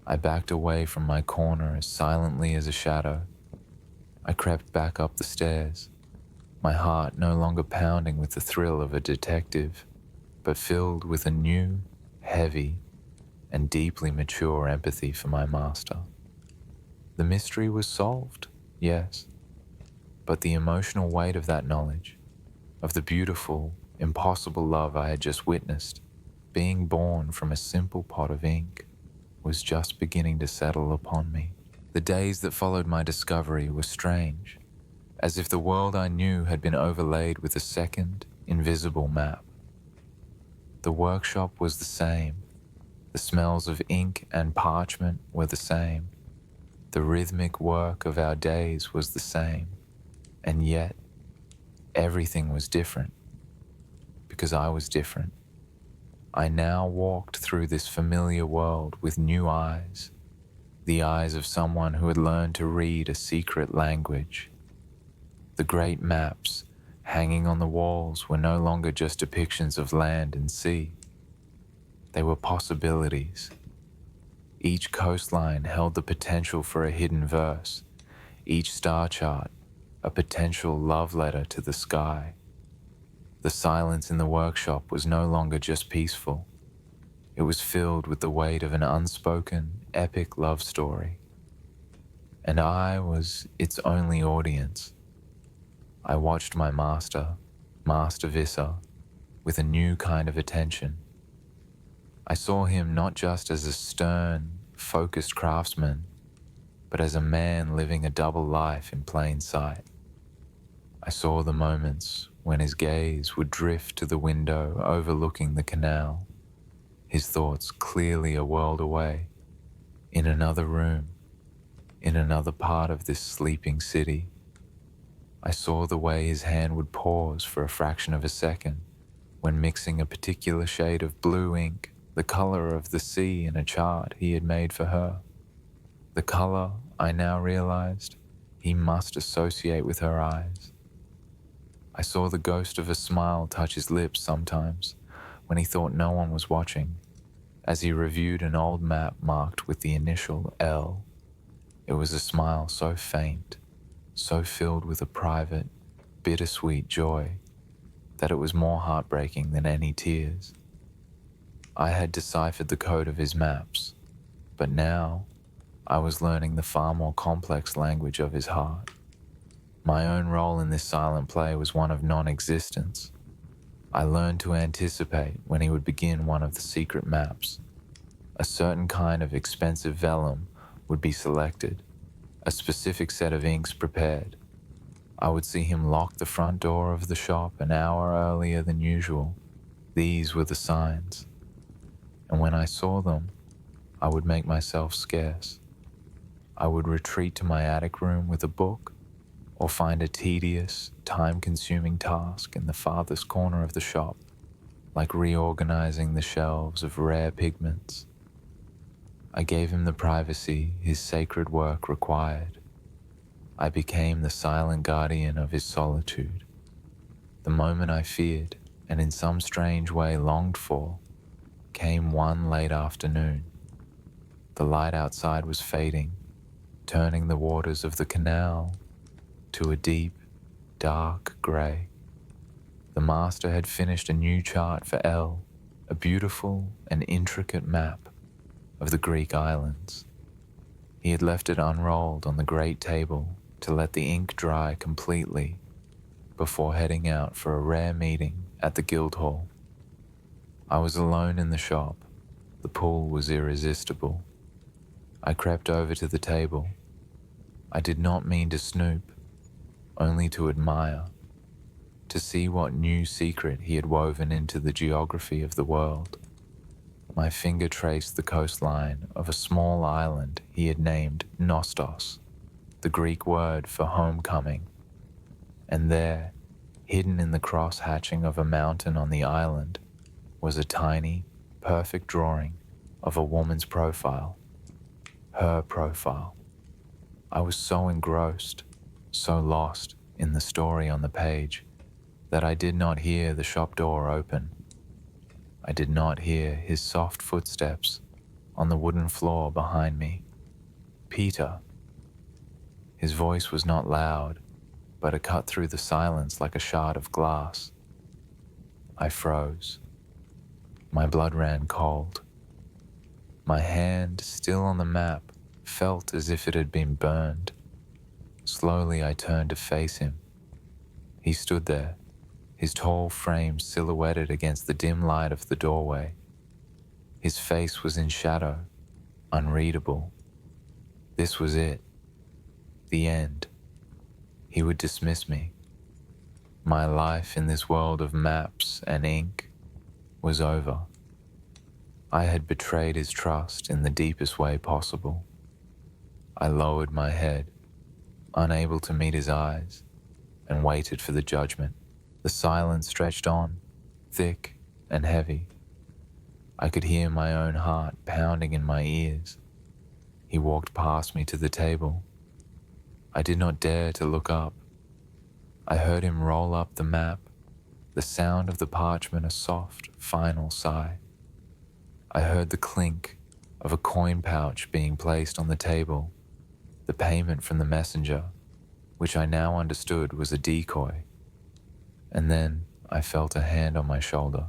I backed away from my corner as silently as a shadow. I crept back up the stairs, my heart no longer pounding with the thrill of a detective, but filled with a new, heavy, and deeply mature empathy for my master. The mystery was solved, yes, but the emotional weight of that knowledge, of the beautiful, impossible love I had just witnessed, being born from a simple pot of ink, was just beginning to settle upon me. The days that followed my discovery were strange, as if the world I knew had been overlaid with a second, invisible map. The workshop was the same. The smells of ink and parchment were the same. The rhythmic work of our days was the same. And yet, everything was different. Because I was different. I now walked through this familiar world with new eyes, the eyes of someone who had learned to read a secret language. The great maps hanging on the walls were no longer just depictions of land and sea. They were possibilities. Each coastline held the potential for a hidden verse, each star chart a potential love letter to the sky. The silence in the workshop was no longer just peaceful. It was filled with the weight of an unspoken, epic love story. And I was its only audience. I watched my master, Master Visser, with a new kind of attention. I saw him not just as a stern, focused craftsman, but as a man living a double life in plain sight. I saw the moments when his gaze would drift to the window overlooking the canal, his thoughts clearly a world away, in another room, in another part of this sleeping city. I saw the way his hand would pause for a fraction of a second when mixing a particular shade of blue ink, the color of the sea in a chart he had made for her. The color, I now realized, he must associate with her eyes. I saw the ghost of a smile touch his lips sometimes when he thought no one was watching, as he reviewed an old map marked with the initial L. It was a smile so faint, so filled with a private, bittersweet joy, that it was more heartbreaking than any tears. I had deciphered the code of his maps, but now I was learning the far more complex language of his heart. My own role in this silent play was one of non-existence. I learned to anticipate when he would begin one of the secret maps. A certain kind of expensive vellum would be selected, a specific set of inks prepared. I would see him lock the front door of the shop an hour earlier than usual. These were the signs. And when I saw them, I would make myself scarce. I would retreat to my attic room with a book, or find a tedious, time-consuming task in the farthest corner of the shop, like reorganizing the shelves of rare pigments. I gave him the privacy his sacred work required. I became the silent guardian of his solitude. The moment I feared, and in some strange way longed for, came one late afternoon. The light outside was fading, turning the waters of the canal to a deep, dark grey. The master had finished a new chart for L, a beautiful and intricate map of the Greek islands. He had left it unrolled on the great table to let the ink dry completely before heading out for a rare meeting at the Guildhall. I was alone in the shop. The pull was irresistible. I crept over to the table. I did not mean to snoop, only to admire, to see what new secret he had woven into the geography of the world. My finger traced the coastline of a small island he had named Nostos, the Greek word for homecoming. And there, hidden in the cross-hatching of a mountain on the island, was a tiny, perfect drawing of a woman's profile. Her profile. I was so engrossed, so lost in the story on the page, that I did not hear the shop door open. I did not hear his soft footsteps on the wooden floor behind me. Peter. His voice was not loud, but it cut through the silence like a shard of glass. I froze. My blood ran cold. My hand, still on the map, felt as if it had been burned. Slowly I turned to face him. He stood there, his tall frame silhouetted against the dim light of the doorway. His face was in shadow, unreadable. This was it. The end. He would dismiss me. My life in this world of maps and ink was over. I had betrayed his trust in the deepest way possible. I lowered my head, unable to meet his eyes, and waited for the judgment. The silence stretched on, thick and heavy. I could hear my own heart pounding in my ears. He walked past me to the table. I did not dare to look up. I heard him roll up the map, the sound of the parchment a soft, final sigh. I heard the clink of a coin pouch being placed on the table, the payment from the messenger, which I now understood was a decoy. And then I felt a hand on my shoulder.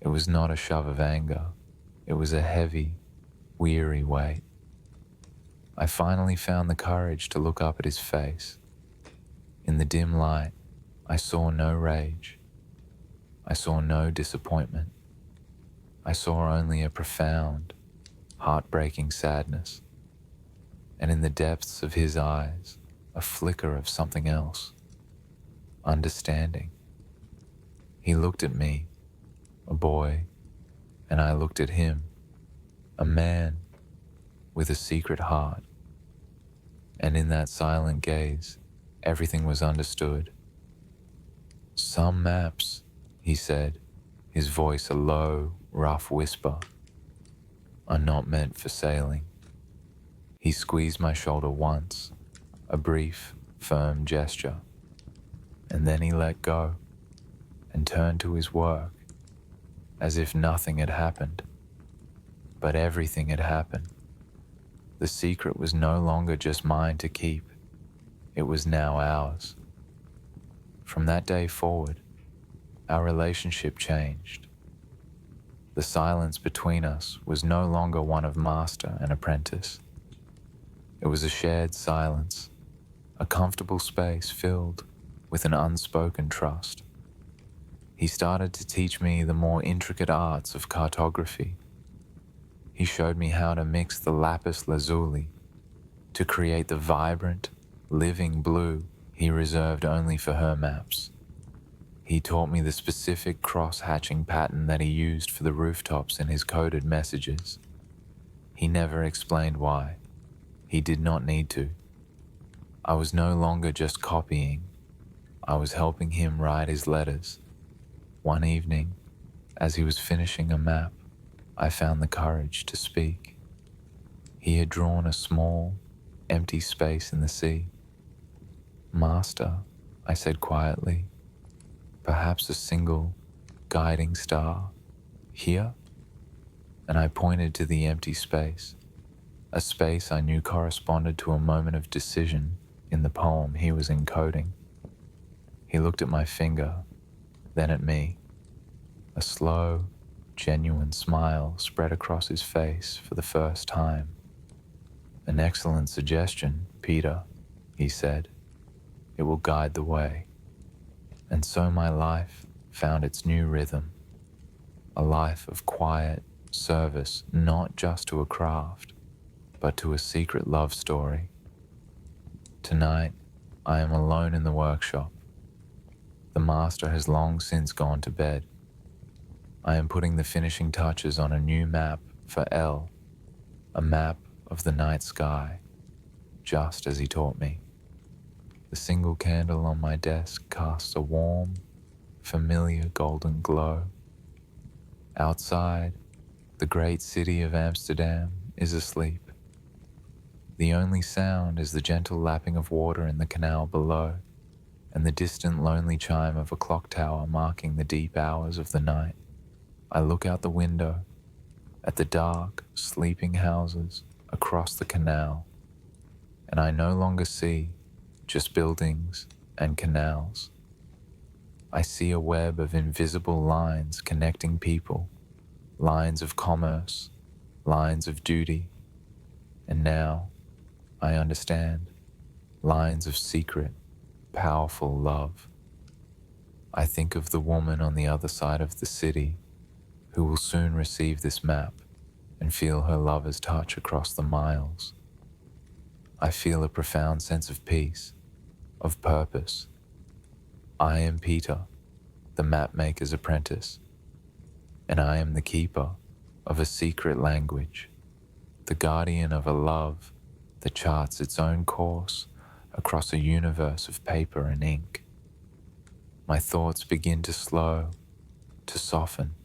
It was not a shove of anger. It was a heavy, weary weight. I finally found the courage to look up at his face. In the dim light, I saw no rage. I saw no disappointment. I saw only a profound, heartbreaking sadness. And in the depths of his eyes, a flicker of something else. Understanding. He looked at me, a boy, and I looked at him, a man with a secret heart. And in that silent gaze, everything was understood. Some maps, he said, his voice a low, rough whisper, are not meant for sailing. He squeezed my shoulder once, a brief, firm gesture, and then he let go and turned to his work as if nothing had happened. But everything had happened. The secret was no longer just mine to keep. It was now ours. From that day forward, our relationship changed. The silence between us was no longer one of master and apprentice. It was a shared silence, a comfortable space filled with an unspoken trust. He started to teach me the more intricate arts of cartography. He showed me how to mix the lapis lazuli to create the vibrant, living blue he reserved only for her maps. He taught me the specific cross-hatching pattern that he used for the rooftops in his coded messages. He never explained why. He did not need to. I was no longer just copying. I was helping him write his letters. One evening, as he was finishing a map, I found the courage to speak. He had drawn a small, empty space in the sea. "Master," I said quietly, "perhaps a single, guiding star, here?" And I pointed to the empty space, a space I knew corresponded to a moment of decision in the poem he was encoding. He looked at my finger, then at me. A slow, genuine smile spread across his face for the first time. "An excellent suggestion, Peter," he said. "It will guide the way." And so my life found its new rhythm, a life of quiet service, not just to a craft, but to a secret love story. Tonight, I am alone in the workshop. The master has long since gone to bed. I am putting the finishing touches on a new map for L, a map of the night sky, just as he taught me. The single candle on my desk casts a warm, familiar golden glow. Outside, the great city of Amsterdam is asleep. The only sound is the gentle lapping of water in the canal below, and the distant lonely chime of a clock tower marking the deep hours of the night. I look out the window at the dark, sleeping houses across the canal, and I no longer see just buildings and canals. I see a web of invisible lines connecting people, lines of commerce, lines of duty, and now I understand, lines of secret, powerful love. I think of the woman on the other side of the city who will soon receive this map and feel her lover's touch across the miles. I feel a profound sense of peace, of purpose. I am Peter, the mapmaker's apprentice, and I am the keeper of a secret language, the guardian of a love that charts its own course across a universe of paper and ink. My thoughts begin to slow, to soften.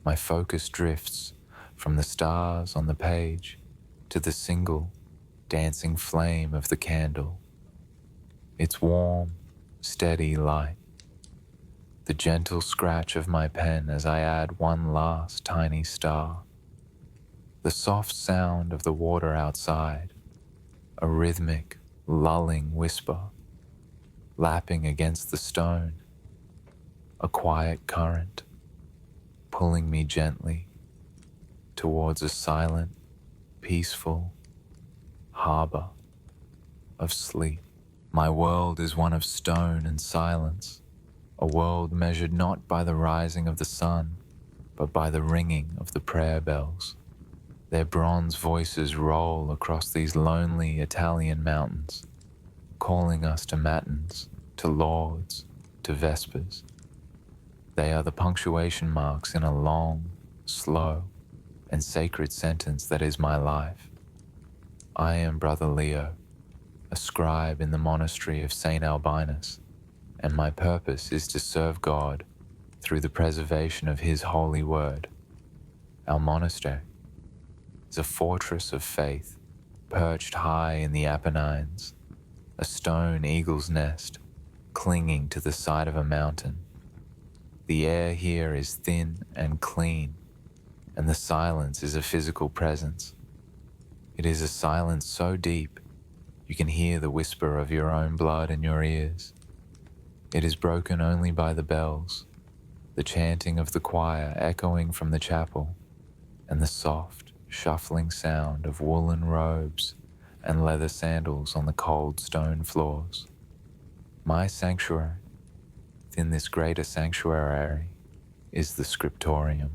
My focus drifts from the stars on the page to the single, dancing flame of the candle. Its warm, steady light. The gentle scratch of my pen as I add one last tiny star. The soft sound of the water outside, a rhythmic, lulling whisper, lapping against the stone, a quiet current, pulling me gently towards a silent, peaceful harbor of sleep. My world is one of stone and silence, a world measured not by the rising of the sun, but by the ringing of the prayer bells. Their bronze voices roll across these lonely Italian mountains, calling us to matins, to lauds, to vespers. They are the punctuation marks in a long, slow, and sacred sentence that is my life. I am Brother Leo, a scribe in the monastery of St. Albinus, and my purpose is to serve God through the preservation of His holy word. Our monastery is a fortress of faith, perched high in the Apennines, a stone eagle's nest clinging to the side of a mountain. The air here is thin and clean, and the silence is a physical presence. It is a silence so deep you can hear the whisper of your own blood in your ears. It is broken only by the bells, the chanting of the choir echoing from the chapel, and the soft, shuffling sound of woolen robes and leather sandals on the cold stone floors. My sanctuary, within this greater sanctuary, is the scriptorium.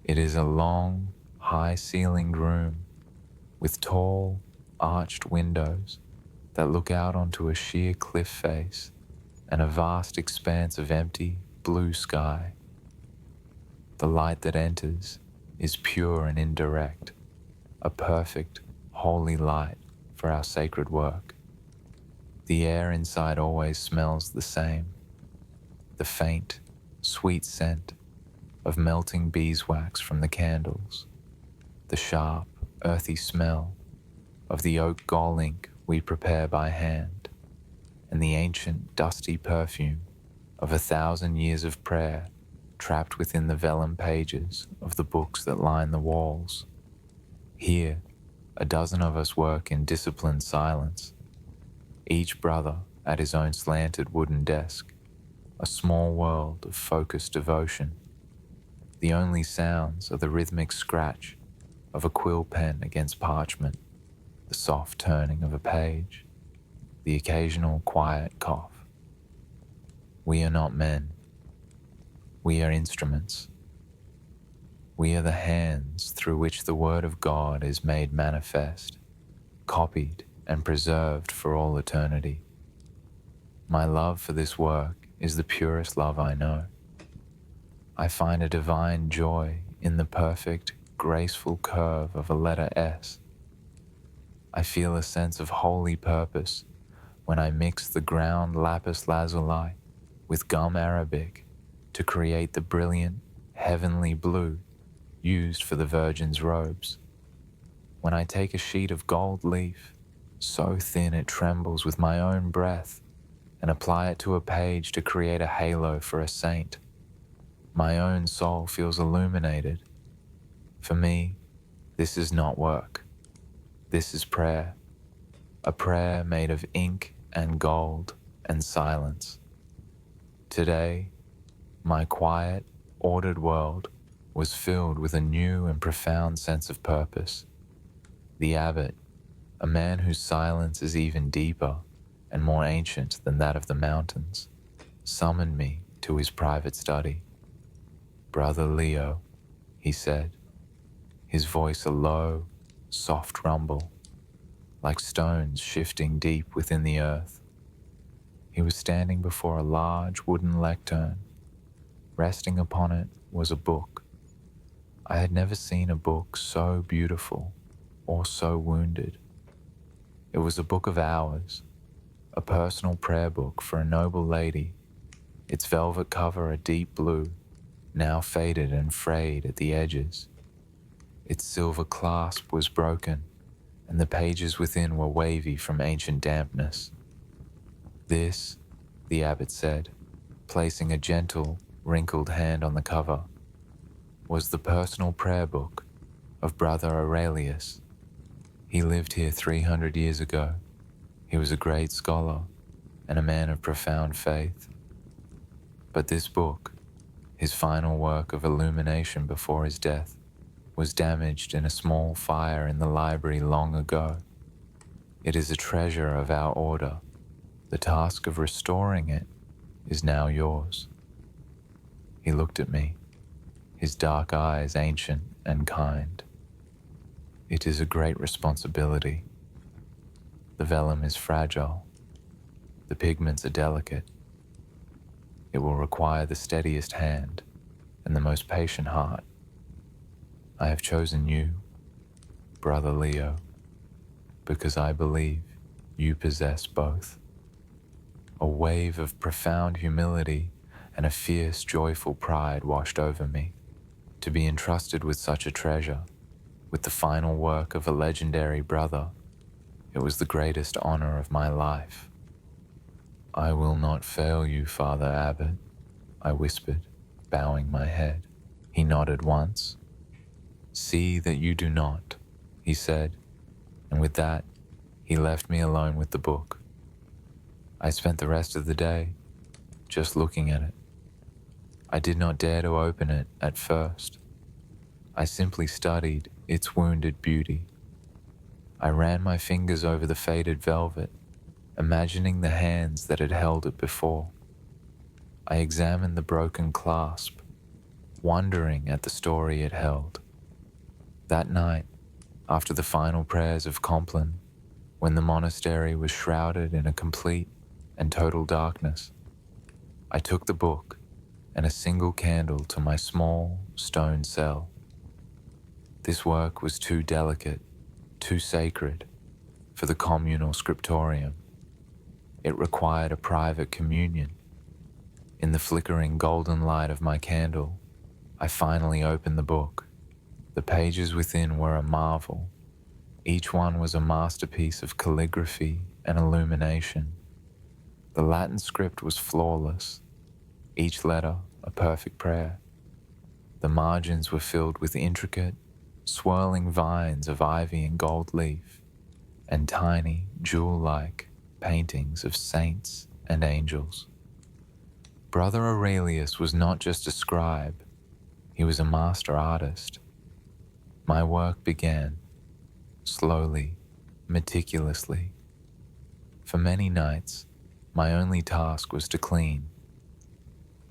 It is a long, high-ceilinged room with tall, arched windows that look out onto a sheer cliff face and a vast expanse of empty, blue sky. The light that enters is pure and indirect, a perfect, holy light for our sacred work. The air inside always smells the same, the faint, sweet scent of melting beeswax from the candles, the sharp, earthy smell of the oak gall ink we prepare by hand, and the ancient, dusty perfume of 1,000 years of prayer trapped within the vellum pages of the books that line the walls. Here, a dozen of us work in disciplined silence, each brother at his own slanted wooden desk, a small world of focused devotion. The only sounds are the rhythmic scratch of a quill pen against parchment, the soft turning of a page, the occasional quiet cough. We are not men. We are instruments. We are the hands through which the Word of God is made manifest, copied and preserved for all eternity. My love for this work is the purest love I know. I find a divine joy in the perfect, graceful curve of a letter S. I feel a sense of holy purpose when I mix the ground lapis lazuli with gum arabic to create the brilliant, heavenly blue used for the Virgin's robes. When I take a sheet of gold leaf, so thin it trembles with my own breath, and apply it to a page to create a halo for a saint, my own soul feels illuminated. For me, this is not work. This is prayer, a prayer made of ink and gold and silence. Today, my quiet, ordered world was filled with a new and profound sense of purpose. The abbot, a man whose silence is even deeper and more ancient than that of the mountains, summoned me to his private study. "Brother Leo," he said, his voice a low, soft rumble, like stones shifting deep within the earth. He was standing before a large wooden lectern. Resting upon it was a book. I had never seen a book so beautiful or so wounded. It was a book of hours, a personal prayer book for a noble lady, its velvet cover a deep blue, now faded and frayed at the edges. Its silver clasp was broken, and the pages within were wavy from ancient dampness. "This," the abbot said, placing a gentle, wrinkled hand on the cover, "was the personal prayer book of Brother Aurelius. He lived here 300 years ago. He was a great scholar and a man of profound faith. But this book, his final work of illumination before his death, was damaged in a small fire in the library long ago. It is a treasure of our order. The task of restoring it is now yours." He looked at me, his dark eyes ancient and kind. "It is a great responsibility. The vellum is fragile. The pigments are delicate. It will require the steadiest hand and the most patient heart. I have chosen you, Brother Leo, because I believe you possess both." A wave of profound humility and a fierce, joyful pride washed over me. To be entrusted with such a treasure, with the final work of a legendary brother, it was the greatest honor of my life. "I will not fail you, Father Abbot," I whispered, bowing my head. He nodded once. "See that you do not," he said, and with that, he left me alone with the book. I spent the rest of the day just looking at it. I did not dare to open it at first. I simply studied its wounded beauty. I ran my fingers over the faded velvet, imagining the hands that had held it before. I examined the broken clasp, wondering at the story it held. That night, after the final prayers of Compline, when the monastery was shrouded in a complete and total darkness, I took the book and a single candle to my small stone cell. This work was too delicate, too sacred for the communal scriptorium. It required a private communion. In the flickering golden light of my candle, I finally opened the book. The pages within were a marvel. Each one was a masterpiece of calligraphy and illumination. The Latin script was flawless, each letter a perfect prayer. The margins were filled with intricate, swirling vines of ivy and gold leaf, and tiny, jewel-like, paintings of saints and angels. Brother Aurelius was not just a scribe, he was a master artist. My work began, slowly, meticulously. For many nights, my only task was to clean.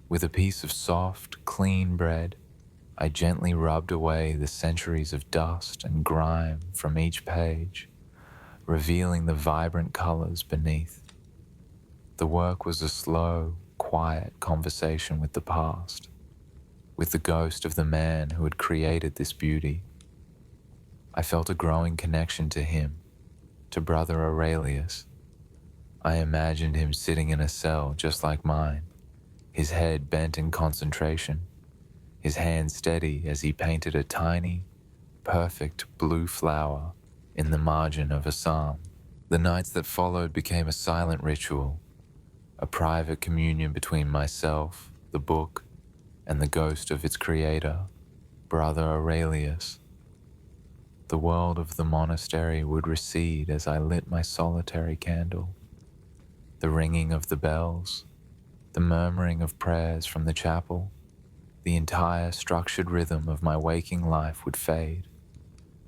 With a piece of soft, clean bread, I gently rubbed away the centuries of dust and grime from each page, revealing the vibrant colors beneath. The work was a slow, quiet conversation with the past, with the ghost of the man who had created this beauty. I felt a growing connection to him, to Brother Aurelius. I imagined him sitting in a cell just like mine, his head bent in concentration, his hand steady as he painted a tiny, perfect blue flower in the margin of a psalm. The nights that followed became a silent ritual, a private communion between myself, the book, and the ghost of its creator, Brother Aurelius. The world of the monastery would recede as I lit my solitary candle. The ringing of the bells, the murmuring of prayers from the chapel, the entire structured rhythm of my waking life would fade,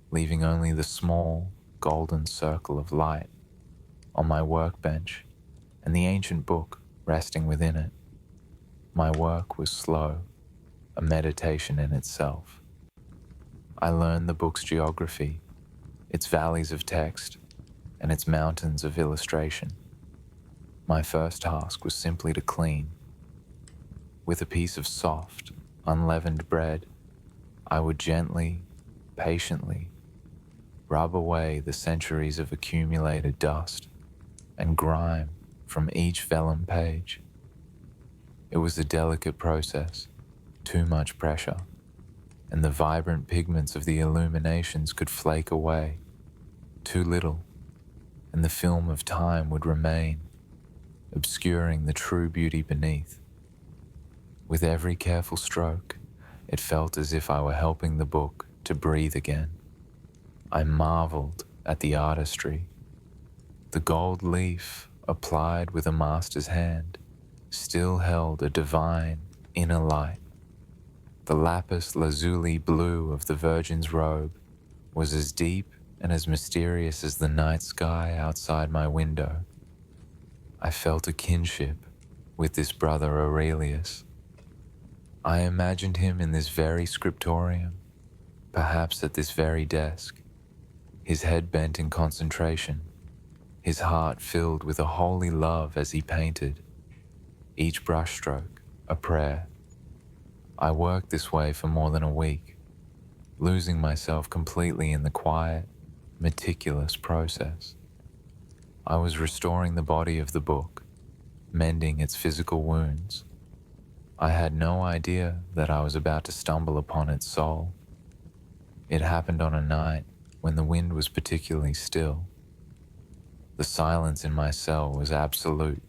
leaving only the small, golden circle of light on my workbench and the ancient book resting within it. My work was slow, a meditation in itself. I learned the book's geography, its valleys of text, and its mountains of illustration. My first task was simply to clean. With a piece of soft, unleavened bread, I would gently, patiently, rub away the centuries of accumulated dust and grime from each vellum page. It was a delicate process, too much pressure, and the vibrant pigments of the illuminations could flake away. Too little, and the film of time would remain, obscuring the true beauty beneath. With every careful stroke, it felt as if I were helping the book to breathe again. I marveled at the artistry. The gold leaf, applied with a master's hand, still held a divine inner light. The lapis lazuli blue of the Virgin's robe was as deep and as mysterious as the night sky outside my window. I felt a kinship with this Brother Aurelius. I imagined him in this very scriptorium, perhaps at this very desk, his head bent in concentration, his heart filled with a holy love as he painted, each brushstroke a prayer. I worked this way for more than a week, losing myself completely in the quiet, meticulous process. I was restoring the body of the book, mending its physical wounds. I had no idea that I was about to stumble upon its soul. It happened on a night when the wind was particularly still. The silence in my cell was absolute.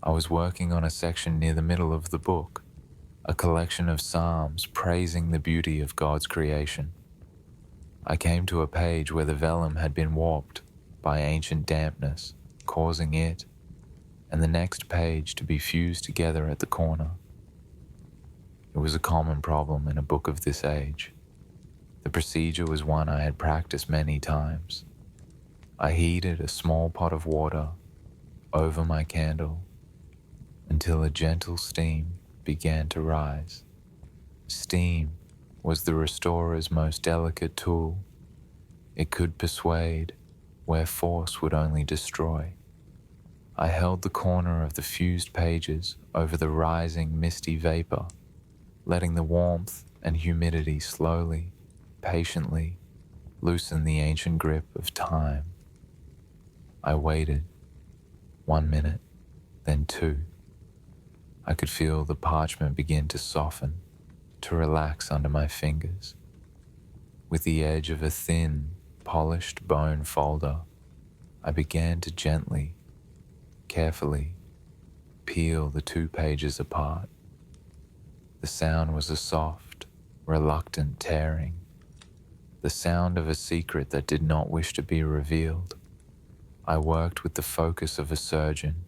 I was working on a section near the middle of the book, a collection of psalms praising the beauty of God's creation. I came to a page where the vellum had been warped by ancient dampness, causing it and the next page to be fused together at the corner. It was a common problem in a book of this age. The procedure was one I had practiced many times. I heated a small pot of water over my candle until a gentle steam began to rise. Steam was the restorer's most delicate tool. It could persuade where force would only destroy. I held the corner of the fused pages over the rising misty vapor, letting the warmth and humidity slowly, patiently loosen the ancient grip of time. I waited, 1 minute, then 2. I could feel the parchment begin to soften, to relax under my fingers. With the edge of a thin, polished bone folder, I began to gently, carefully peel the 2 pages apart. The sound was a soft, reluctant tearing, the sound of a secret that did not wish to be revealed. I worked with the focus of a surgeon,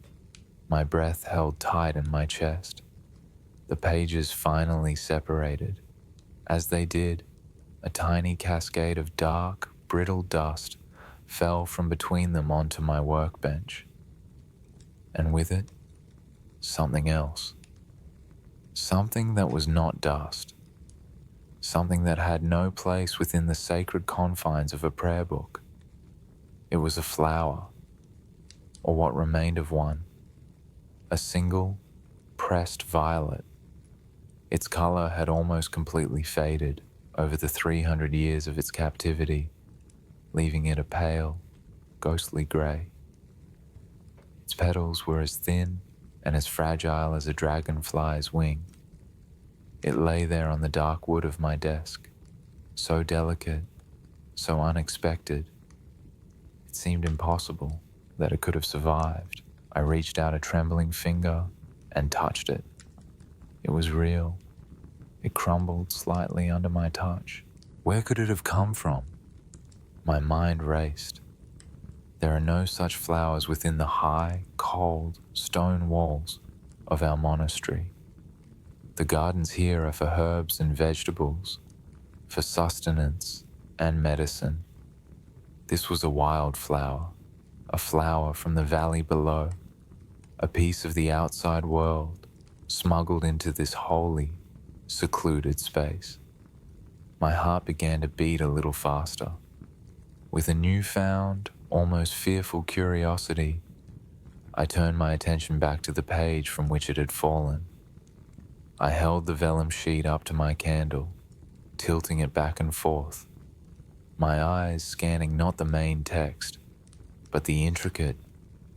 my breath held tight in my chest. The pages finally separated. As they did, a tiny cascade of dark, brittle dust fell from between them onto my workbench. And with it, something else. Something that was not dust. Something that had no place within the sacred confines of a prayer book. It was a flower, or what remained of one. A single, pressed violet. Its color had almost completely faded over the 300 years of its captivity, leaving it a pale, ghostly gray. Its petals were as thin and as fragile as a dragonfly's wing. It lay there on the dark wood of my desk, so delicate, so unexpected. It seemed impossible that it could have survived. I reached out a trembling finger and touched it. It was real. It crumbled slightly under my touch. Where could it have come from? My mind raced. There are no such flowers within the high, cold, stone walls of our monastery. The gardens here are for herbs and vegetables, for sustenance and medicine. This was a wild flower, a flower from the valley below, a piece of the outside world smuggled into this holy, secluded space. My heart began to beat a little faster. With a newfound, almost fearful curiosity, I turned my attention back to the page from which it had fallen. I held the vellum sheet up to my candle, tilting it back and forth, my eyes scanning not the main text, but the intricate,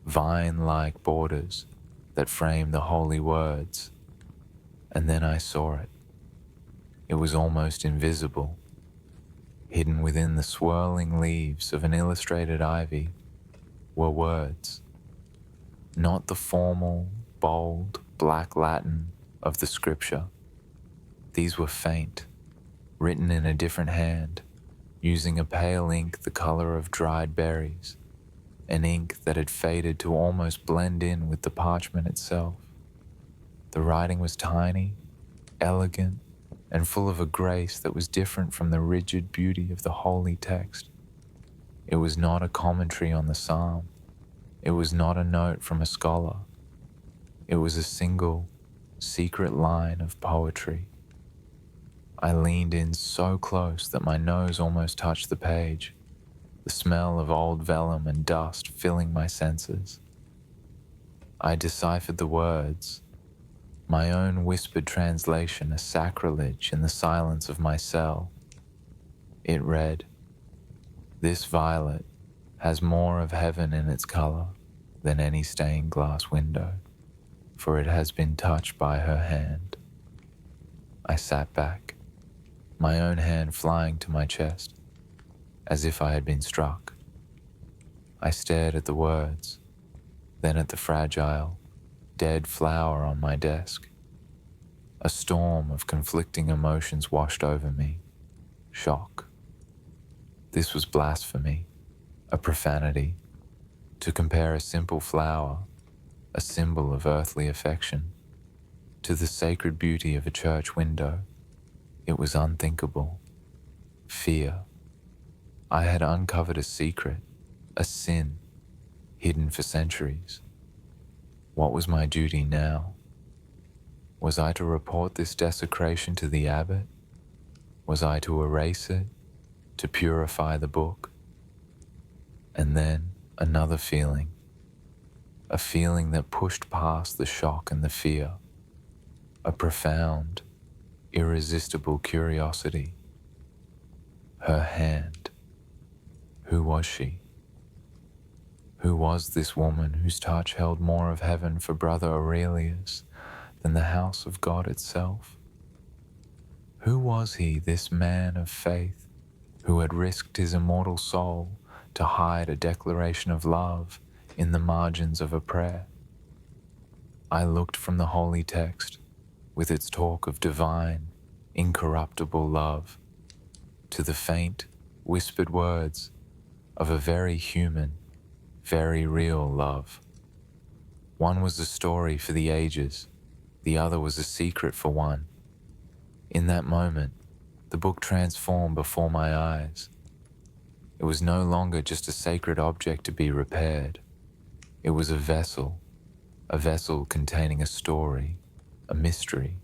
vine-like borders that frame the holy words. And then I saw it. It was almost invisible. Hidden within the swirling leaves of an illustrated ivy were words. Not the formal, bold, black Latin of the scripture. These were faint, written in a different hand, using a pale ink the color of dried berries, an ink that had faded to almost blend in with the parchment itself. The writing was tiny, elegant, and full of a grace that was different from the rigid beauty of the holy text. It was not a commentary on the psalm. It was not a note from a scholar. It was a single, secret line of poetry. I leaned in so close that my nose almost touched the page, the smell of old vellum and dust filling my senses. I deciphered the words, my own whispered translation a sacrilege in the silence of my cell. It read, "This violet has more of heaven in its color than any stained glass window, for it has been touched by her hand." I sat back, my own hand flying to my chest, as if I had been struck. I stared at the words, then at the fragile, dead flower on my desk. A storm of conflicting emotions washed over me. Shock. This was blasphemy, a profanity. To compare a simple flower, a symbol of earthly affection, to the sacred beauty of a church window, it was unthinkable. Fear. I had uncovered a secret, a sin, hidden for centuries. What was my duty now? Was I to report this desecration to the abbot? Was I to erase it, to purify the book? And then another feeling, a feeling that pushed past the shock and the fear, a profound, irresistible curiosity. Her hand. Who was she? Who was this woman whose touch held more of heaven for Brother Aurelius than the house of God itself? Who was he, this man of faith, who had risked his immortal soul to hide a declaration of love in the margins of a prayer? I looked from the holy text, with its talk of divine, incorruptible love, to the faint, whispered words of a very human, very real love. One was a story for the ages, the other was a secret for one. In that moment, the book transformed before my eyes. It was no longer just a sacred object to be repaired. It was a vessel containing a story, a mystery,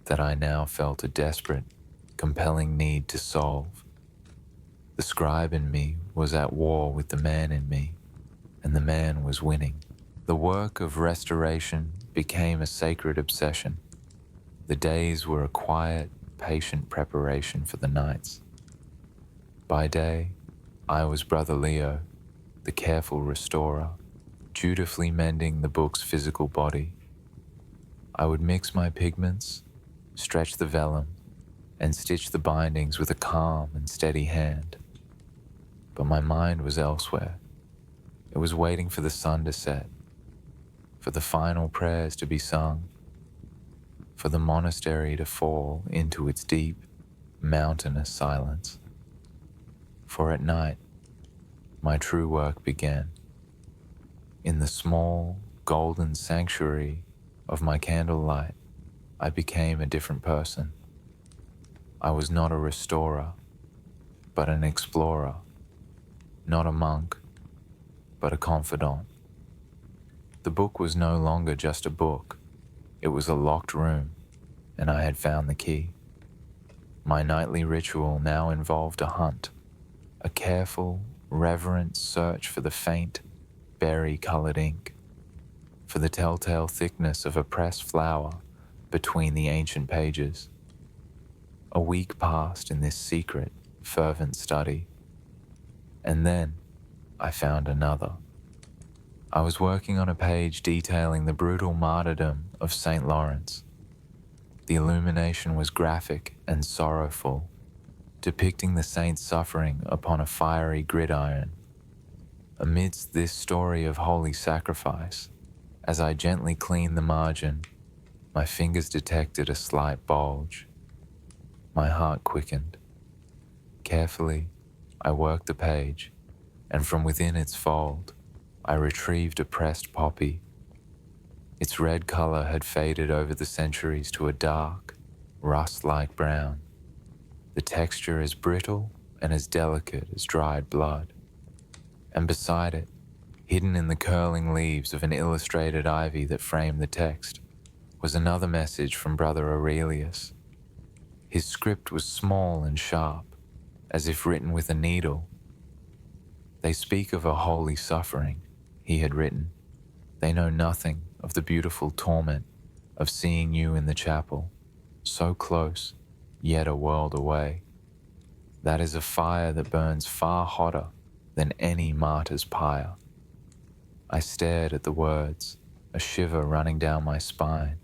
that I now felt a desperate, compelling need to solve. The scribe in me was at war with the man in me, and the man was winning. The work of restoration became a sacred obsession. The days were a quiet, patient preparation for the nights. By day, I was Brother Leo, the careful restorer, dutifully mending the book's physical body. I would mix my pigments, stretch the vellum, and stitch the bindings with a calm and steady hand. But my mind was elsewhere. It was waiting for the sun to set, for the final prayers to be sung, for the monastery to fall into its deep, mountainous silence. For at night, my true work began. In the small, golden sanctuary of my candlelight, I became a different person. I was not a restorer, but an explorer, not a monk, but a confidant. The book was no longer just a book. It was a locked room, and I had found the key. My nightly ritual now involved a hunt, a careful, reverent search for the faint, berry-colored ink, for the telltale thickness of a pressed flower between the ancient pages. A week passed in this secret, fervent study, and then I found another. I was working on a page detailing the brutal martyrdom of St. Lawrence. The illumination was graphic and sorrowful, depicting the saint's suffering upon a fiery gridiron. Amidst this story of holy sacrifice, as I gently cleaned the margin, my fingers detected a slight bulge. My heart quickened. Carefully, I worked the page, and from within its fold, I retrieved a pressed poppy. Its red color had faded over the centuries to a dark, rust-like brown. The texture as brittle and as delicate as dried blood. And beside it, hidden in the curling leaves of an illustrated ivy that framed the text, was another message from Brother Aurelius. His script was small and sharp, as if written with a needle. They speak of a holy suffering, he had written. They know nothing of the beautiful torment of seeing you in the chapel, so close, yet a world away. That is a fire that burns far hotter than any martyr's pyre. I stared at the words, a shiver running down my spine,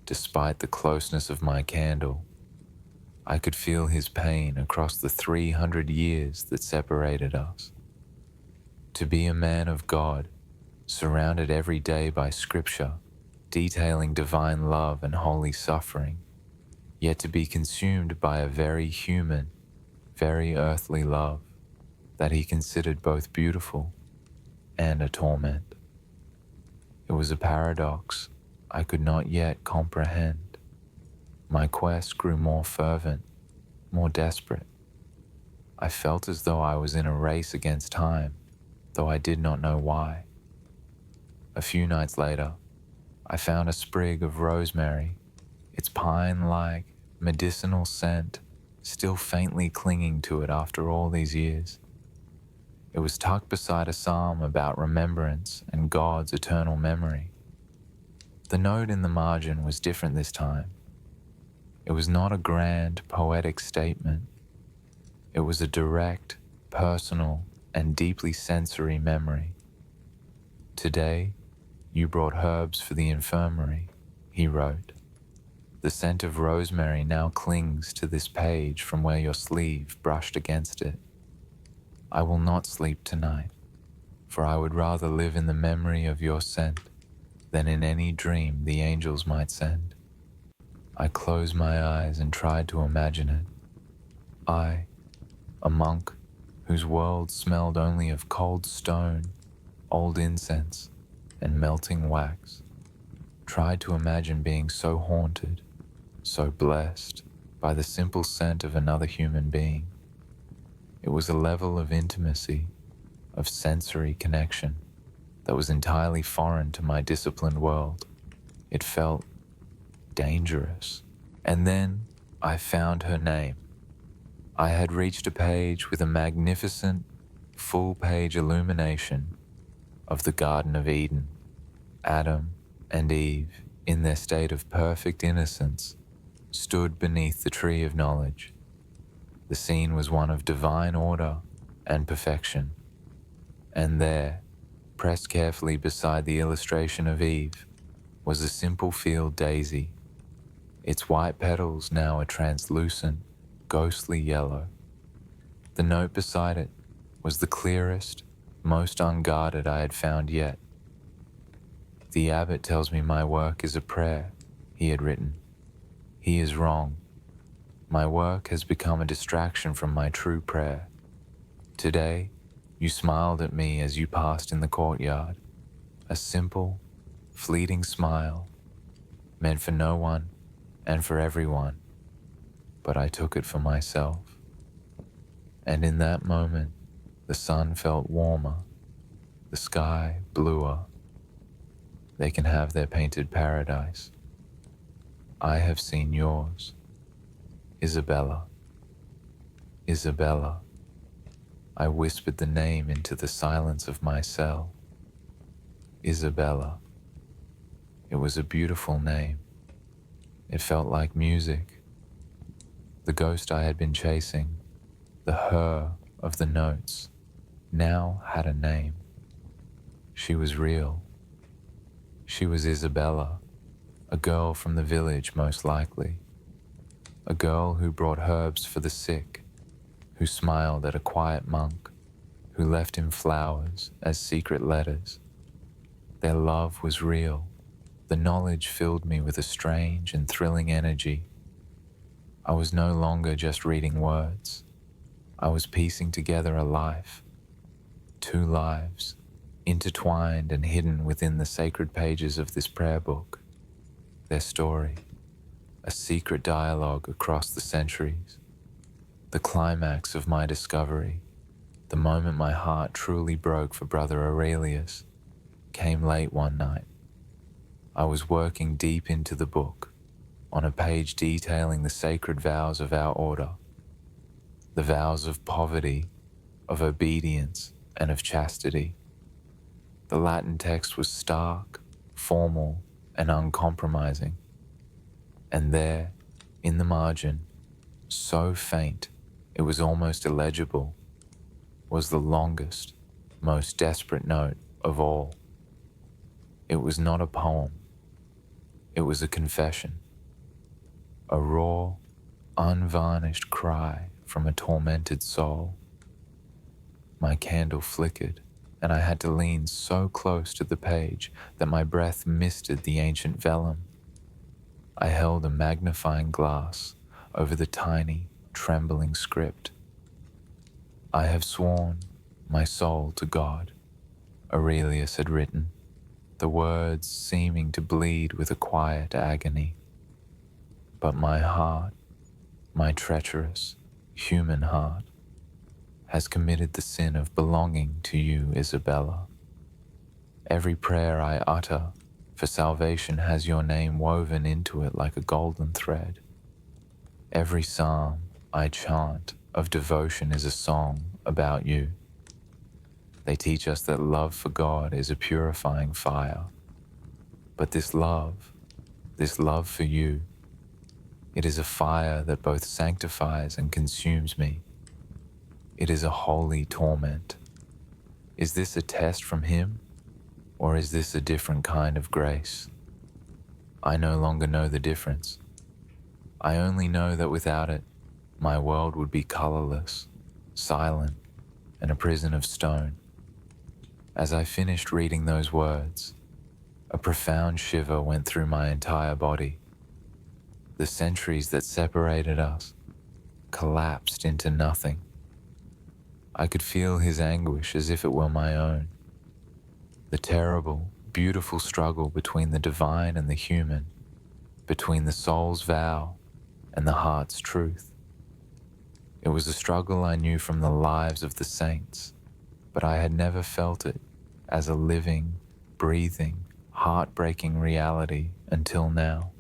despite the closeness of my candle. I could feel his pain across the 300 years that separated us. To be a man of God, surrounded every day by scripture, detailing divine love and holy suffering, yet to be consumed by a very human, very earthly love that he considered both beautiful and a torment. It was a paradox I could not yet comprehend. My quest grew more fervent, more desperate. I felt as though I was in a race against time, though I did not know why. A few nights later, I found a sprig of rosemary, its pine-like, medicinal scent still faintly clinging to it after all these years. It was tucked beside a psalm about remembrance and God's eternal memory. The note in the margin was different this time. It was not a grand, poetic statement. It was a direct, personal, and deeply sensory memory. Today, you brought herbs for the infirmary, he wrote. The scent of rosemary now clings to this page from where your sleeve brushed against it. I will not sleep tonight, for I would rather live in the memory of your scent than in any dream the angels might send. I closed my eyes and tried to imagine it. I, a monk whose world smelled only of cold stone, old incense, and melting wax. Tried to imagine being so haunted, so blessed by the simple scent of another human being. It was a level of intimacy, of sensory connection, that was entirely foreign to my disciplined world. It felt dangerous. And then I found her name. I had reached a page with a magnificent, full-page illumination of the Garden of Eden. Adam and Eve, in their state of perfect innocence, stood beneath the tree of knowledge. The scene was one of divine order and perfection. And there, pressed carefully beside the illustration of Eve, was a simple field daisy, its white petals now a translucent, ghostly yellow. The note beside it was the clearest, most unguarded I had found yet. "The abbot tells me my work is a prayer," he had written. "He is wrong. My work has become a distraction from my true prayer. Today, you smiled at me as you passed in the courtyard. A simple, fleeting smile, meant for no one and for everyone, but I took it for myself. And in that moment, the sun felt warmer, the sky bluer. They can have their painted paradise. I have seen yours. Isabella. Isabella." I whispered the name into the silence of my cell. Isabella. It was a beautiful name. It felt like music. The ghost I had been chasing, the her of the notes, now had a name. She was real. She was Isabella, a girl from the village most likely. A girl who brought herbs for the sick, who smiled at a quiet monk, who left him flowers as secret letters. Their love was real. The knowledge filled me with a strange and thrilling energy. I was no longer just reading words. I was piecing together a life, 2 lives, intertwined and hidden within the sacred pages of this prayer book. Their story, a secret dialogue across the centuries. The climax of my discovery, the moment my heart truly broke for Brother Aurelius, came late one night. I was working deep into the book, on a page detailing the sacred vows of our order, the vows of poverty, of obedience, and of chastity. The Latin text was stark, formal, and uncompromising. And there, in the margin, so faint it was almost illegible, was the longest, most desperate note of all. It was not a poem. It was a confession, a raw, unvarnished cry from a tormented soul. My candle flickered, and I had to lean so close to the page that my breath misted the ancient vellum. I held a magnifying glass over the tiny, trembling script. "I have sworn my soul to God," Aurelius had written, the words seeming to bleed with a quiet agony. "But my heart, my treacherous, human heart, has committed the sin of belonging to you, Isabella. Every prayer I utter for salvation has your name woven into it like a golden thread. Every psalm I chant of devotion is a song about you. They teach us that love for God is a purifying fire. But this love for you, it is a fire that both sanctifies and consumes me. It is a holy torment. Is this a test from Him, or is this a different kind of grace? I no longer know the difference. I only know that without it, my world would be colorless, silent, and a prison of stone. As I finished reading those words, a profound shiver went through my entire body. The centuries that separated us collapsed into nothing. I could feel his anguish as if it were my own. The terrible, beautiful struggle between the divine and the human, between the soul's vow and the heart's truth. It was a struggle I knew from the lives of the saints, but I had never felt it as a living, breathing, heartbreaking reality until now.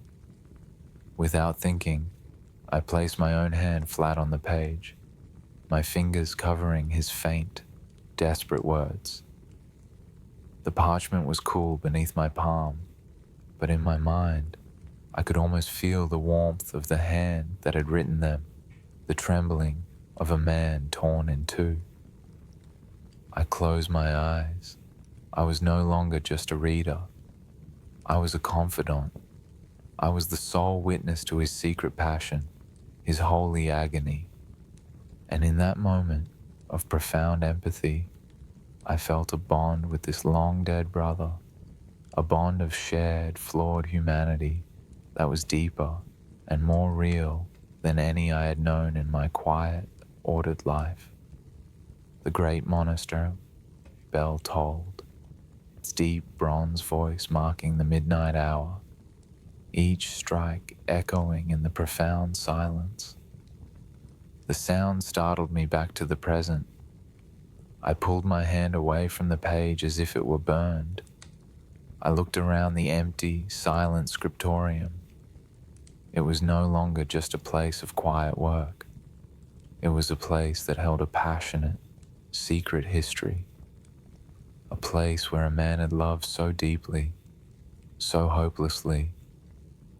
Without thinking, I placed my own hand flat on the page, my fingers covering his faint, desperate words. The parchment was cool beneath my palm, but in my mind, I could almost feel the warmth of the hand that had written them, the trembling of a man torn in two. I closed my eyes. I was no longer just a reader. I was a confidant. I was the sole witness to his secret passion, his holy agony. And in that moment of profound empathy, I felt a bond with this long-dead brother, a bond of shared, flawed humanity that was deeper and more real than any I had known in my quiet, ordered life. The great monastery bell tolled, its deep bronze voice marking the midnight hour, each strike echoing in the profound silence. The sound startled me back to the present. I pulled my hand away from the page as if it were burned. I looked around the empty, silent scriptorium. It was no longer just a place of quiet work. It was a place that held a passionate, secret history. A place where a man had loved so deeply, so hopelessly,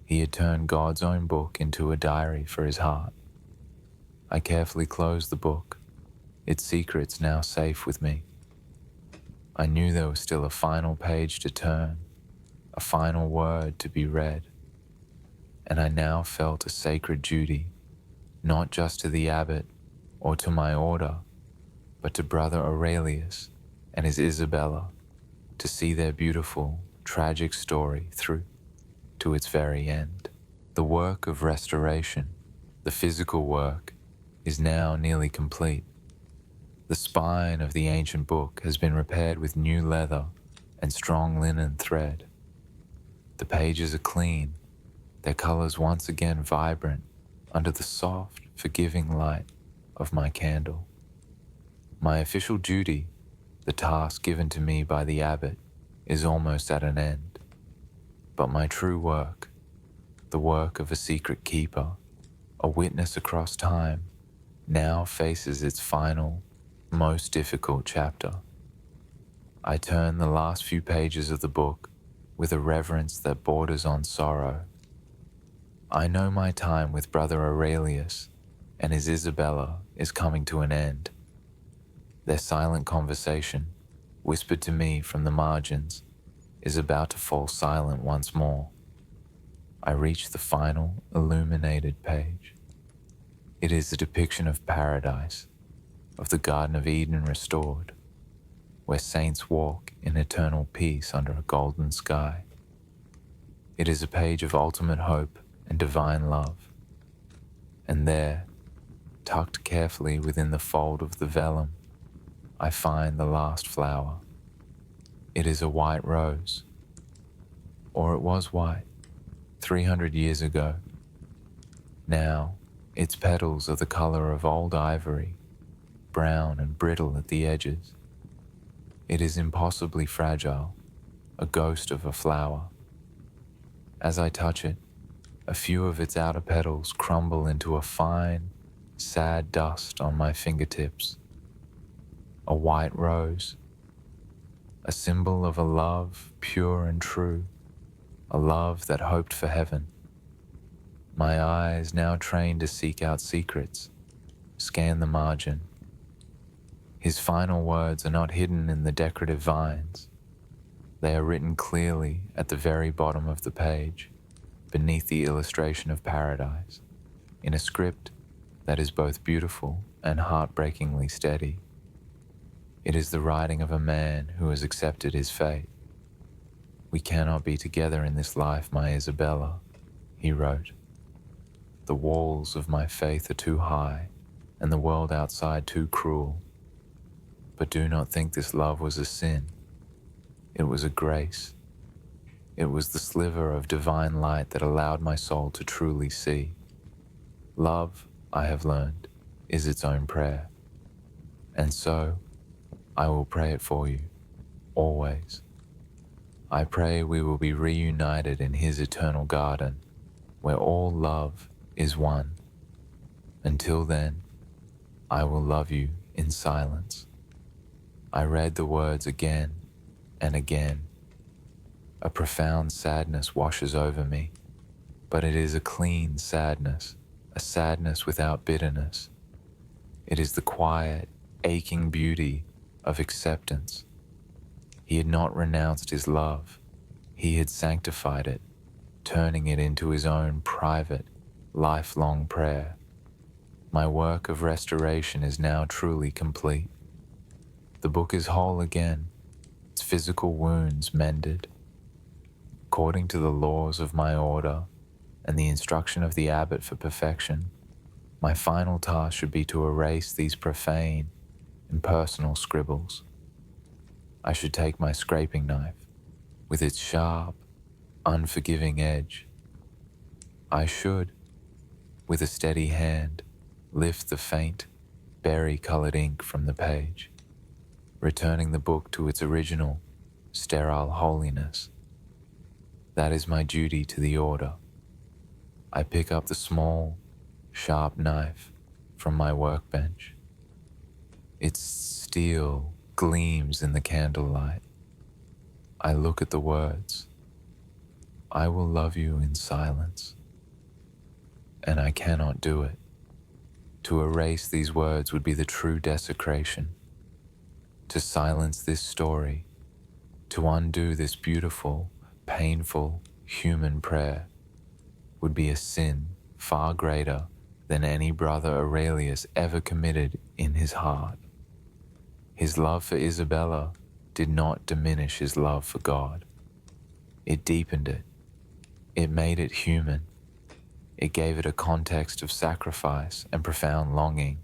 he had turned God's own book into a diary for his heart. I carefully closed the book, its secrets now safe with me. I knew there was still a final page to turn, a final word to be read. And I now felt a sacred duty, not just to the abbot or to my order, but to Brother Aurelius and his Isabella, to see their beautiful, tragic story through to its very end. The work of restoration, the physical work, is now nearly complete. The spine of the ancient book has been repaired with new leather and strong linen thread. The pages are clean, their colors once again vibrant under the soft, forgiving light of my candle. My official duty, the task given to me by the abbot, is almost at an end. But my true work, the work of a secret keeper, a witness across time, now faces its final, most difficult chapter. I turn the last few pages of the book with a reverence that borders on sorrow. I know my time with Brother Aurelius and his Isabella is coming to an end. Their silent conversation, whispered to me from the margins, is about to fall silent once more. I reach the final, illuminated page. It is a depiction of paradise, of the Garden of Eden restored, where saints walk in eternal peace under a golden sky. It is a page of ultimate hope and divine love. And there, tucked carefully within the fold of the vellum, I find the last flower. It is a white rose, or it was white 300 years ago. Now, its petals are the color of old ivory, brown and brittle at the edges. It is impossibly fragile, a ghost of a flower. As I touch it, a few of its outer petals crumble into a fine, sad dust on my fingertips. A white rose, a symbol of a love pure and true, a love that hoped for heaven. My eyes, now trained to seek out secrets, scan the margin. His final words are not hidden in the decorative vines. They are written clearly at the very bottom of the page, beneath the illustration of paradise, in a script that is both beautiful and heartbreakingly steady. It is the writing of a man who has accepted his fate. "We cannot be together in this life, my Isabella," he wrote. "The walls of my faith are too high, and the world outside too cruel. But do not think this love was a sin. It was a grace. It was the sliver of divine light that allowed my soul to truly see. Love, I have learned, is its own prayer. And so, I will pray it for you, always. I pray we will be reunited in His eternal garden, where all love is one. Until then, I will love you in silence. I read the words again and again. A profound sadness washes over me, but it is a clean sadness, a sadness without bitterness. It is the quiet, aching beauty of acceptance. He had not renounced his love. He had sanctified it, turning it into his own private, lifelong prayer. My work of restoration is now truly complete. The book is whole again, its physical wounds mended. According to the laws of my order and the instruction of the abbot for perfection, my final task should be to erase these profane, impersonal scribbles. I should take my scraping knife, with its sharp, unforgiving edge. I should, with a steady hand, lift the faint, berry-colored ink from the page, returning the book to its original, sterile holiness. That is my duty to the order. I pick up the small, sharp knife from my workbench. Its steel gleams in the candlelight. I look at the words, I will love you in silence. And I cannot do it. To erase these words would be the true desecration. To silence this story, to undo this beautiful, painful, human prayer, would be a sin far greater than any brother Aurelius ever committed in his heart. His love for Isabella did not diminish his love for God. It deepened it. It made it human. It gave it a context of sacrifice and profound longing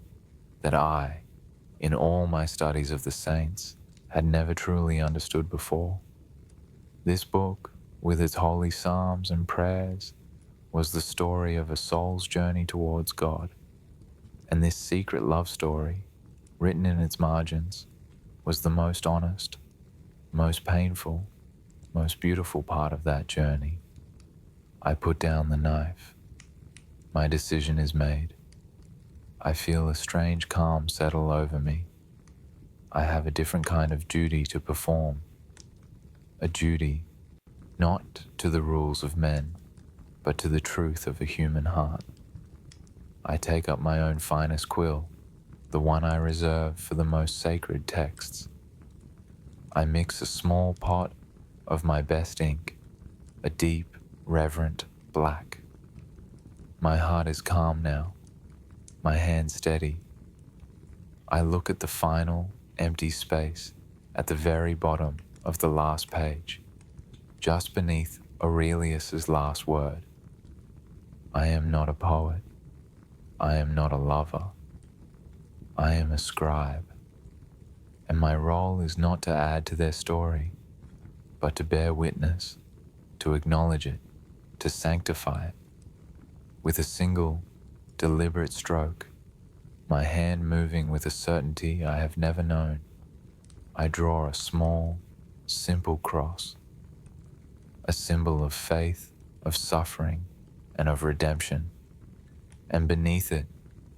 that I, in all my studies of the saints, had never truly understood before. This book, with its holy psalms and prayers, was the story of a soul's journey towards God. And this secret love story, written in its margins, was the most honest, most painful, most beautiful part of that journey. I put down the knife. My decision is made. I feel a strange calm settle over me. I have a different kind of duty to perform. A duty not to the rules of men, but to the truth of a human heart. I take up my own finest quill, the one I reserve for the most sacred texts. I mix a small pot of my best ink, a deep, reverent black. My heart is calm now, my hand steady. I look at the final, empty space at the very bottom of the last page, just beneath Aurelius's last word. I am not a poet. I am not a lover. I am a scribe. And my role is not to add to their story, but to bear witness, to acknowledge it, to sanctify it. With a single, deliberate stroke, my hand moving with a certainty I have never known, I draw a small, simple cross, a symbol of faith, of suffering, and of redemption. And beneath it,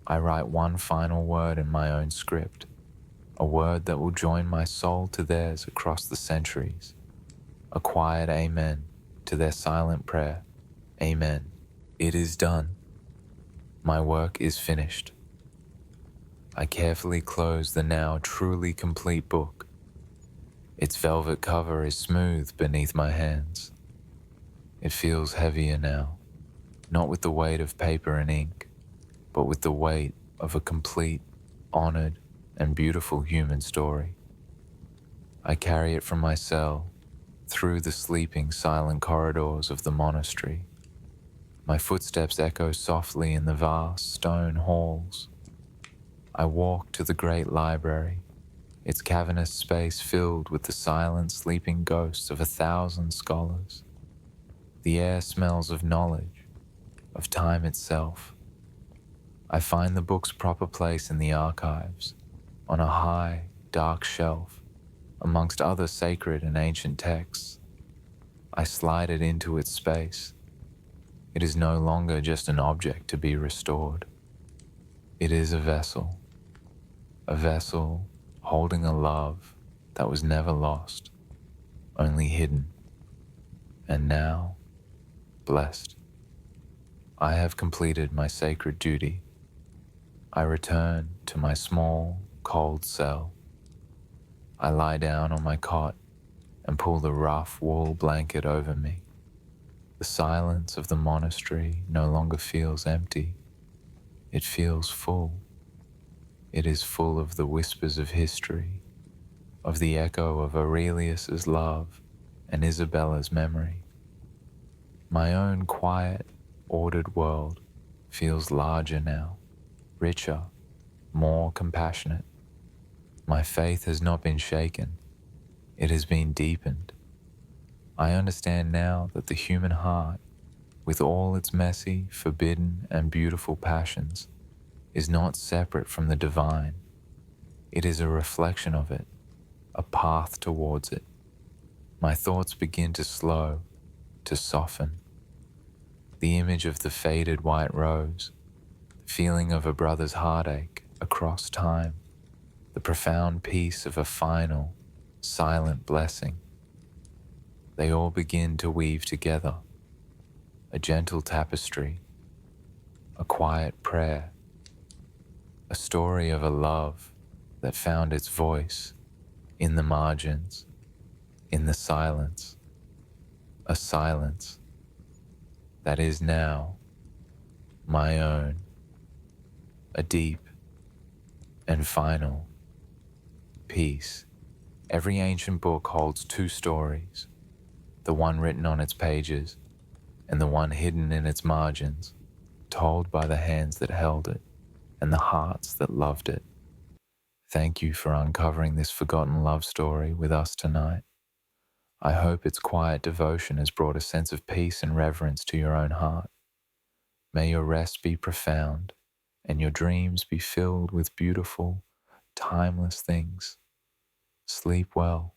I write one final word in my own script, a word that will join my soul to theirs across the centuries, a quiet amen to their silent prayer. Amen. It is done. My work is finished. I carefully close the now truly complete book. Its velvet cover is smooth beneath my hands. It feels heavier now, not with the weight of paper and ink, but with the weight of a complete, honored, and beautiful human story. I carry it from my cell, through the sleeping, silent corridors of the monastery. My footsteps echo softly in the vast stone halls. I walk to the great library, its cavernous space filled with the silent sleeping ghosts of 1,000 scholars. The air smells of knowledge, of time itself. I find the book's proper place in the archives, on a high, dark shelf, amongst other sacred and ancient texts. I slide it into its space. It is no longer just an object to be restored. It is a vessel holding a love that was never lost, only hidden, and now blessed. I have completed my sacred duty. I return to my small, cold cell. I lie down on my cot and pull the rough wool blanket over me. The silence of the monastery no longer feels empty. It feels full. It is full of the whispers of history, of the echo of Aurelius's love and Isabella's memory. My own quiet, ordered world feels larger now, richer, more compassionate. My faith has not been shaken. It has been deepened. I understand now that the human heart, with all its messy, forbidden, and beautiful passions, is not separate from the divine. It is a reflection of it, a path towards it. My thoughts begin to slow, to soften. The image of the faded white rose, the feeling of a brother's heartache across time, the profound peace of a final, silent blessing. They all begin to weave together, a gentle tapestry, a quiet prayer, a story of a love that found its voice in the margins, in the silence, a silence that is now my own, a deep and final peace. Every ancient book holds two stories, the one written on its pages and the one hidden in its margins, told by the hands that held it and the hearts that loved it. Thank you for uncovering this forgotten love story with us tonight. I hope its quiet devotion has brought a sense of peace and reverence to your own heart. May your rest be profound and your dreams be filled with beautiful, timeless things. Sleep well.